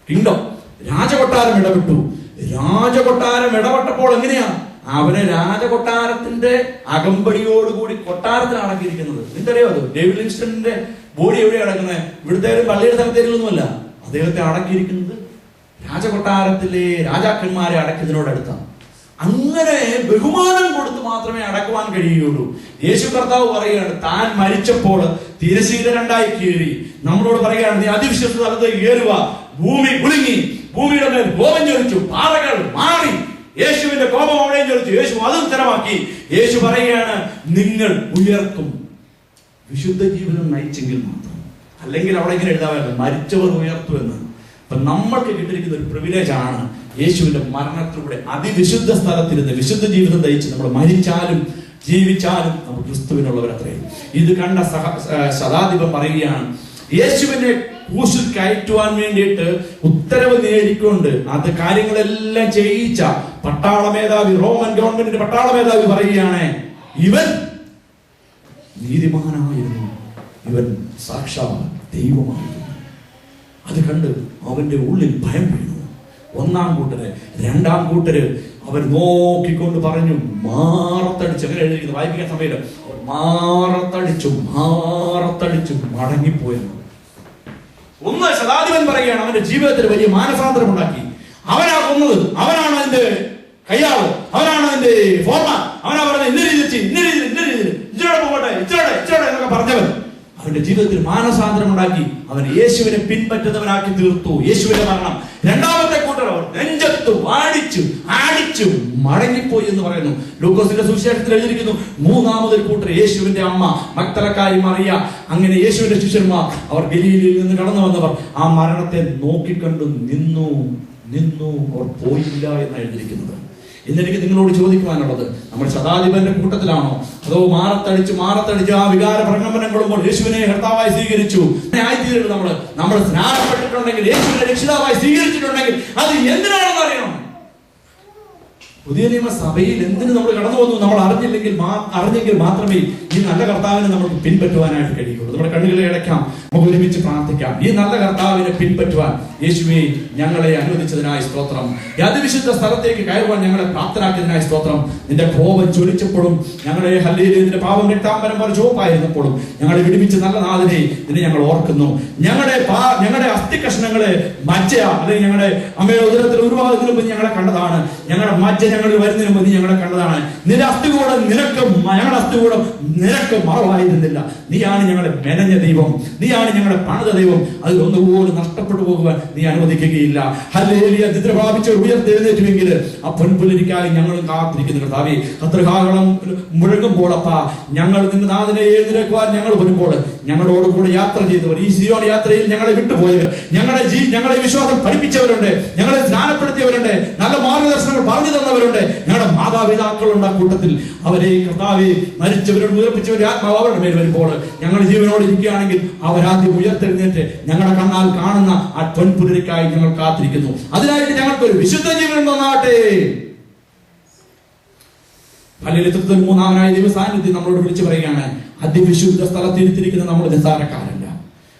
കിങ്ഡം, രാജകൊട്ടാരം ഇടപെട്ടു. രാജകൊട്ടാരം ഇടപെട്ടപ്പോൾ എങ്ങനെയാ അവനെ രാജകൊട്ടാരത്തിന്റെ അകമ്പടിയോടുകൂടി കൊട്ടാരത്തിൽ അടക്കിയിരിക്കുന്നത്? നിങ്ങൾക്കറിയോ അത്? ഡേവിഡ് ലിവിങ്സ്റ്റണിന്റെ ബോഡി എവിടെയാണ് അടക്കുന്നത്? ഇവിടുത്തെ പള്ളിയുടെ സ്ഥലത്തേക്കൊന്നുമല്ല. അദ്ദേഹത്തെ അടക്കിയിരിക്കുന്നത് രാജകൊട്ടാരത്തിലെ രാജാക്കന്മാരെ അടക്കിയതിനോടടുത്താണ്. അങ്ങനെ ബഹുമാനം കൊടുത്ത് മാത്രമേ അടക്കുവാൻ കഴിയുകയുള്ളൂ. യേശു കർത്താവ് പറയുകയാണ്, താൻ മരിച്ചപ്പോൾ തിരശീല രണ്ടായി കീറി നമ്മളോട് പറയുകയാണ്, നീ അതിവിശുദ്ധ സ്ഥലത്തേക്ക് കയറുക. ഭൂമി കുലുങ്ങി, ഭൂമിയുടെ മേൽ കോപം ജ്വലിച്ചു, പാറകൾ മാറി. യേശുവിന്റെ കോപം അവിടെയും ജ്വലിച്ചു. യേശു അതും ഉത്തരവാക്കി. യേശു പറയുകയാണ്, നിങ്ങൾ ഉയർത്തും വിശുദ്ധ ജീവിതം നയിച്ചെങ്കിൽ മാത്രം. അല്ലെങ്കിൽ അവിടെ ഇങ്ങനെ എഴുതാമല്ലോ, മരിച്ചവർ ഉയർത്തുമെന്ന്. അപ്പൊ നമ്മൾക്ക് കിട്ടിയിരിക്കുന്ന ഒരു പ്രിവിലേജ് ആണ് യേശുവിന്റെ മരണത്തിലൂടെ അതിവിശുദ്ധ സ്ഥലത്തിരുന്ന് വിശുദ്ധ ജീവിതം നയിച്ച് നമ്മൾ മരിച്ചാലും ജീവിച്ചാലും നമ്മൾ ക്രിസ്തുവിനുള്ളവരത്രയും. ഇത് കണ്ട ശതാധിപൻ പറയുകയാണ്, യേശുവിനെ ക്രൂശിൽ കയറ്റുവാൻ വേണ്ടിയിട്ട് ഉത്തരവ് നേടിക്കൊണ്ട് അത് കാര്യങ്ങളെല്ലാം ചെയ്യിച്ച പട്ടാള മേധാവി, റോമൻ ഗവൺമെന്റിന്റെ പട്ടാള മേധാവി പറയുകയാണ്, ഇവൻ നീതിമാനായിരുന്നു, ഇവൻ സാക്ഷാൽ ദൈവമായിരുന്നു. അത് കണ്ട് അവന്റെ ഉള്ളിൽ ഭയം വീണു. ഒന്നാം കൂട്ടര്, രണ്ടാം കൂട്ടര് അവർ നോക്കിക്കൊണ്ട് പറഞ്ഞു, മാറത്തടിച്ച്, അങ്ങനെ എഴുതിയിരിക്കുന്നത് വായിപ്പിക്കാൻ സമയത്ത്, മാറത്തടിച്ചു മടങ്ങിപ്പോയെന്ന്. ഒന്ന് ശതാധിപൻ പറയുകയാണ്, അവന്റെ ജീവിതത്തിൽ വലിയ മാനസാന്തരം ഉണ്ടാക്കി. അവനാ കൊന്നത്, അവനാണ് അതിന്റെ കയ്യാള്, അവനാണ് അതിന്റെ ഫോർമ, അവനാ പറഞ്ഞത് ഇന്ന രീതിയിൽ ഇച്ചിരോടെ പോകട്ടെ, ഇച്ചിരോടെ എന്നൊക്കെ പറഞ്ഞവൻ അവന്റെ ജീവിതത്തിൽ മാനസാന്തരം ഉണ്ടാക്കി. അവൻ യേശുവിനെ പിൻപറ്റുന്നവനാക്കി തീർത്തു. യേശുവിന്റെ മരണം. രണ്ടാമത്തെ കൂട്ടർ അവർ നെഞ്ചത്ത് ആടിച്ചു മടങ്ങിപ്പോയി എന്ന് പറയുന്നു. ലൂക്കോസിന്റെ സുവിശേഷത്തിൽ എഴുതിയിരിക്കുന്നു, മൂന്നാമതൊരു കൂട്ടർ യേശുവിന്റെ അമ്മ മഗ്ദലക്കാരി മറിയ, അങ്ങനെ യേശുവിന്റെ ശിഷ്യന്മാർ അവർ ഗലീലയിൽ നിന്ന് കടന്നു വന്നവർ ആ മരണത്തെ നോക്കിക്കണ്ടു നിന്നു. അവർ പോയില്ല എന്ന് എഴുതിയിരിക്കുന്നത്. ഇന്നെനിക്ക് നിങ്ങളോട് ചോദിക്കുവാനുള്ളത്, നമ്മൾ ശതാധിപന്റെ കൂട്ടത്തിലാണോ, അതോ മാറത്തടിച്ച് ആ വികാര പ്രകമ്പനം കൊള്ളുമ്പോൾ യേശുവിനെ കർത്താവായി സ്വീകരിച്ചു ആയിത്തീരരുത്. നമ്മൾ സ്നാനപ്പെട്ടിട്ടുണ്ടെങ്കിൽ, യേശുവിനെ രക്ഷിതാവായി സ്വീകരിച്ചിട്ടുണ്ടെങ്കിൽ അത് എന്തിനാണെന്ന് അറിയണം. പുതിയ നിയമസഭയിൽ എന്തിനു നമ്മൾ കടന്നു വന്നു നമ്മൾ അറിഞ്ഞെങ്കിൽ മാത്രമേ ഈ നല്ല കർത്താവിനെ നമുക്ക് പിൻപറ്റുവാനായിട്ട് കഴിയുള്ളൂ. നമ്മുടെ കണ്ണുകളെ അടയ്ക്കാം, നമുക്ക് ഒരുമിച്ച് പ്രാർത്ഥിക്കാം. ഈ നല്ല കർത്താവിനെ പിൻപറ്റുവാൻ യേശുവേ ഞങ്ങളെ അനുവദിച്ചതിനായി സ്തോത്രം. ഈ അതിവിശുദ്ധ സ്ഥലത്തേക്ക് കയറുവാൻ ഞങ്ങളെ പ്രാപ്തരാക്കിയതിനായി സ്തോത്രം. നിന്റെ കോപം ജ്വലിച്ചപ്പോഴും ഞങ്ങളെ ഹല്ലേലൂയ പാപം രക്താംബരം പോലെ ചുവപ്പായിരുന്നപ്പോഴും ഞങ്ങളെ വിടുവിച്ച് നല്ല നാഥനെ നിന്നെ ഞങ്ങൾ ഓർക്കുന്നു. ഞങ്ങളുടെ അസ്ഥി കഷ്ണങ്ങളെ മജ്ജ, അല്ലെങ്കിൽ ഞങ്ങളുടെ അമ്മയുടെ ഉദരത്തിൽ ഉരുവാകുന്നതിന് മുമ്പ് ഞങ്ങളെ കണ്ടതാണ്. ഞങ്ങളുടെ മജ്ജ ഞങ്ങളിൽ വരുന്നതിന് മുമ്പ് ഞങ്ങളെ കണ്ടതാണ്. നിന്റെ അസ്ഥികൂടം ഞങ്ങളുടെ അസ്ഥികൂടം നിനക്ക് മറവായിരുന്നില്ല. നീയാണ് ഞങ്ങളുടെ മെനഞ്ഞ ദൈവം, നീയാണ് ഞങ്ങളുടെ പണിത ദൈവം. അതിൽ ഒന്നുപോലും നഷ്ടപ്പെട്ടു പോകുവാൻ നീ അനുവദിക്കുകയില്ല. ഹല്ലേലൂയ. നിദ്ര പ്രാപിച്ച് ഉയർത്തെഴുന്നേറ്റുമെങ്കിൽ ആ പൊൻപുലരിക്കായി ഞങ്ങളും കാത്തിരിക്കുന്നു കർത്താവേ. കത്രികാഹളം മുഴങ്ങുമ്പോൾ അപ്പാ ഞങ്ങൾ നിന്റെ നാഥനെ എഴുന്നേൽക്കുവാൻ ഞങ്ങൾ വരുമ്പോൾ ഞങ്ങളോട് കൂടെ യാത്ര ചെയ്തവർ, ഈ സിയോൻ യാത്രയിൽ ഞങ്ങളെ വിട്ടുപോയവർ, ഞങ്ങളെ വിശ്വാസം പഠിപ്പിച്ചവരുണ്ട്, ഞങ്ങളെ സ്നാനപ്പെടുത്തിയവരുണ്ട്, നല്ല മാർഗദർശനങ്ങൾ പറഞ്ഞു തന്നവരുണ്ട്, ഞങ്ങളുടെ മാതാപിതാക്കളുണ്ട് ആ കൂട്ടത്തിൽ. അവരെ കർത്താവേ മരിച്ചവരോട് ഉയർപ്പിച്ചവരുടെ ആത്മാവ് അവരുടെ മേൽ വരുമ്പോൾ ഞങ്ങൾ ജീവനോട് ഇരിക്കുകയാണെങ്കിൽ അവരാദ്യം ഉയർത്തെഴുന്നേറ്റ് ഞങ്ങളുടെ കണ്ണാൽ കാണുന്ന ആ പൊൻപുലരിക്കായി ഞങ്ങൾ കാത്തിരിക്കുന്നു. അതിനായിട്ട് ഞങ്ങൾക്ക് ഒരു വിശുദ്ധ ജീവൻ തന്നാട്ടെ. ഹല്ലേലൂയ. മൂന്നാമനായ ദൈവ സാന്നിധ്യം നമ്മളോട് വിളിച്ചു പറയുകയാണ്, അതിവിശുദ്ധ സ്ഥലത്തിരുത്തിരിക്കുന്ന നമ്മൾ നിസ്സാരക്കാരല്ല.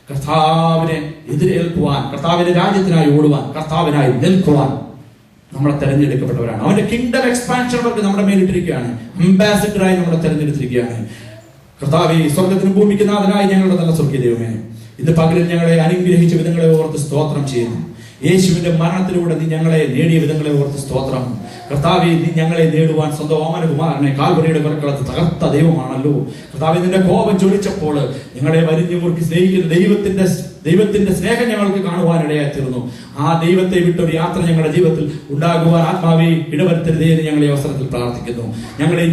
കർത്താവിനെ എതിരേൽക്കുവാൻ, കർത്താവിന്റെ രാജ്യത്തിനായി ഓടുവാൻ, കർത്താവിനായി നിൽക്കുവാൻ നമ്മളെ തെരഞ്ഞെടുക്കപ്പെട്ടവരാണ്. അവന്റെ കിങ്ഡം എക്സ്പാൻഷൻ വർക്ക് നമ്മുടെ മേലിട്ടിരിക്കുകയാണ്. അംബാസിഡറായി നമ്മളെ തെരഞ്ഞെടുത്തിരിക്കുകയാണ്. കർത്താവേ, സ്വർഗത്തിനും ഭൂമിക്ക് നാഥനായി ഞങ്ങളുടെ നല്ല സ്വർഗീയ ദൈവമേ, ഇന്ന് പകലിൽ ഞങ്ങളെ അനുഗ്രഹിച്ച വിധങ്ങളെ ഓർത്ത് സ്തോത്രം ചെയ്യുന്നു. യേശുവിന്റെ മരണത്തിലൂടെ നീ ഞങ്ങളെ നേടിയ വിധങ്ങളെ ഓർത്ത് സ്തോത്രം. കർത്താവേ, നീ ഞങ്ങളെ നേടുവാൻ സ്വന്തം ഓമനകുമാരനെ കാൽവരിയുടെ കരക്കളത്ത് തകർത്ത ദൈവമാണല്ലോ. കർത്താവേ, നിന്റെ കോപം ജ്വലിച്ചപ്പോൾ ഞങ്ങളെ വരിഞ്ഞു മുറുക്കി സ്നേഹിക്കുന്ന ദൈവത്തിന്റെ സ്നേഹം ഞങ്ങൾക്ക് കാണുവാനിടയായി തീർന്നു. ആ ദൈവത്തെ വിട്ടൊരു യാത്ര ഞങ്ങളുടെ ജീവിതത്തിൽ ഉണ്ടാകുവാൻ ആത്മാവേ ഇടവരുത്തരുതേ എന്ന് ഞങ്ങളെ അവസരത്തിൽ പ്രാർത്ഥിക്കുന്നു.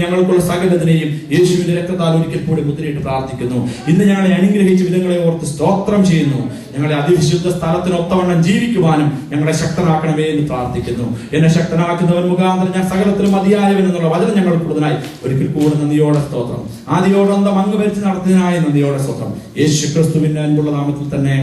ഞങ്ങൾക്കുള്ള സകലത്തിനെയും യേശുവിന്റെ രക്തത്താൽ ഒരിക്കൽ കൂടി മുദ്രയിട്ട് പ്രാർത്ഥിക്കുന്നു. ഇന്ന് ഞങ്ങളെ അനുഗ്രഹിച്ച വിധങ്ങളെ ഓർത്ത് സ്തോത്രം ചെയ്യുന്നു. ഞങ്ങളെ അതിവിശുദ്ധ സ്ഥലത്തിനൊത്തവണ്ണം ജീവിക്കുവാനും ഞങ്ങളെ ശക്തനാക്കണമേ എന്ന് പ്രാർത്ഥിക്കുന്നു. എന്നെ ശക്തനാക്കുന്നവൻ മുഖാന്തരം ഞാൻ സകലത്തിലും മതിയായവൻ എന്നുള്ള വചനം ഞങ്ങൾ കൂടുതലായി ഒരിക്കൽ കൂടെ നന്ദിയോടെ സ്തോത്രം. ആദിയോടന്തം അങ്ങ് ഭരിച്ച് നടത്തിയതിനായി നന്ദിയോടെ സ്തോത്രം. യേശു ക്രിസ്തുവിന്റെ അൻപുള്ള നാമത്തിൽ തന്നെ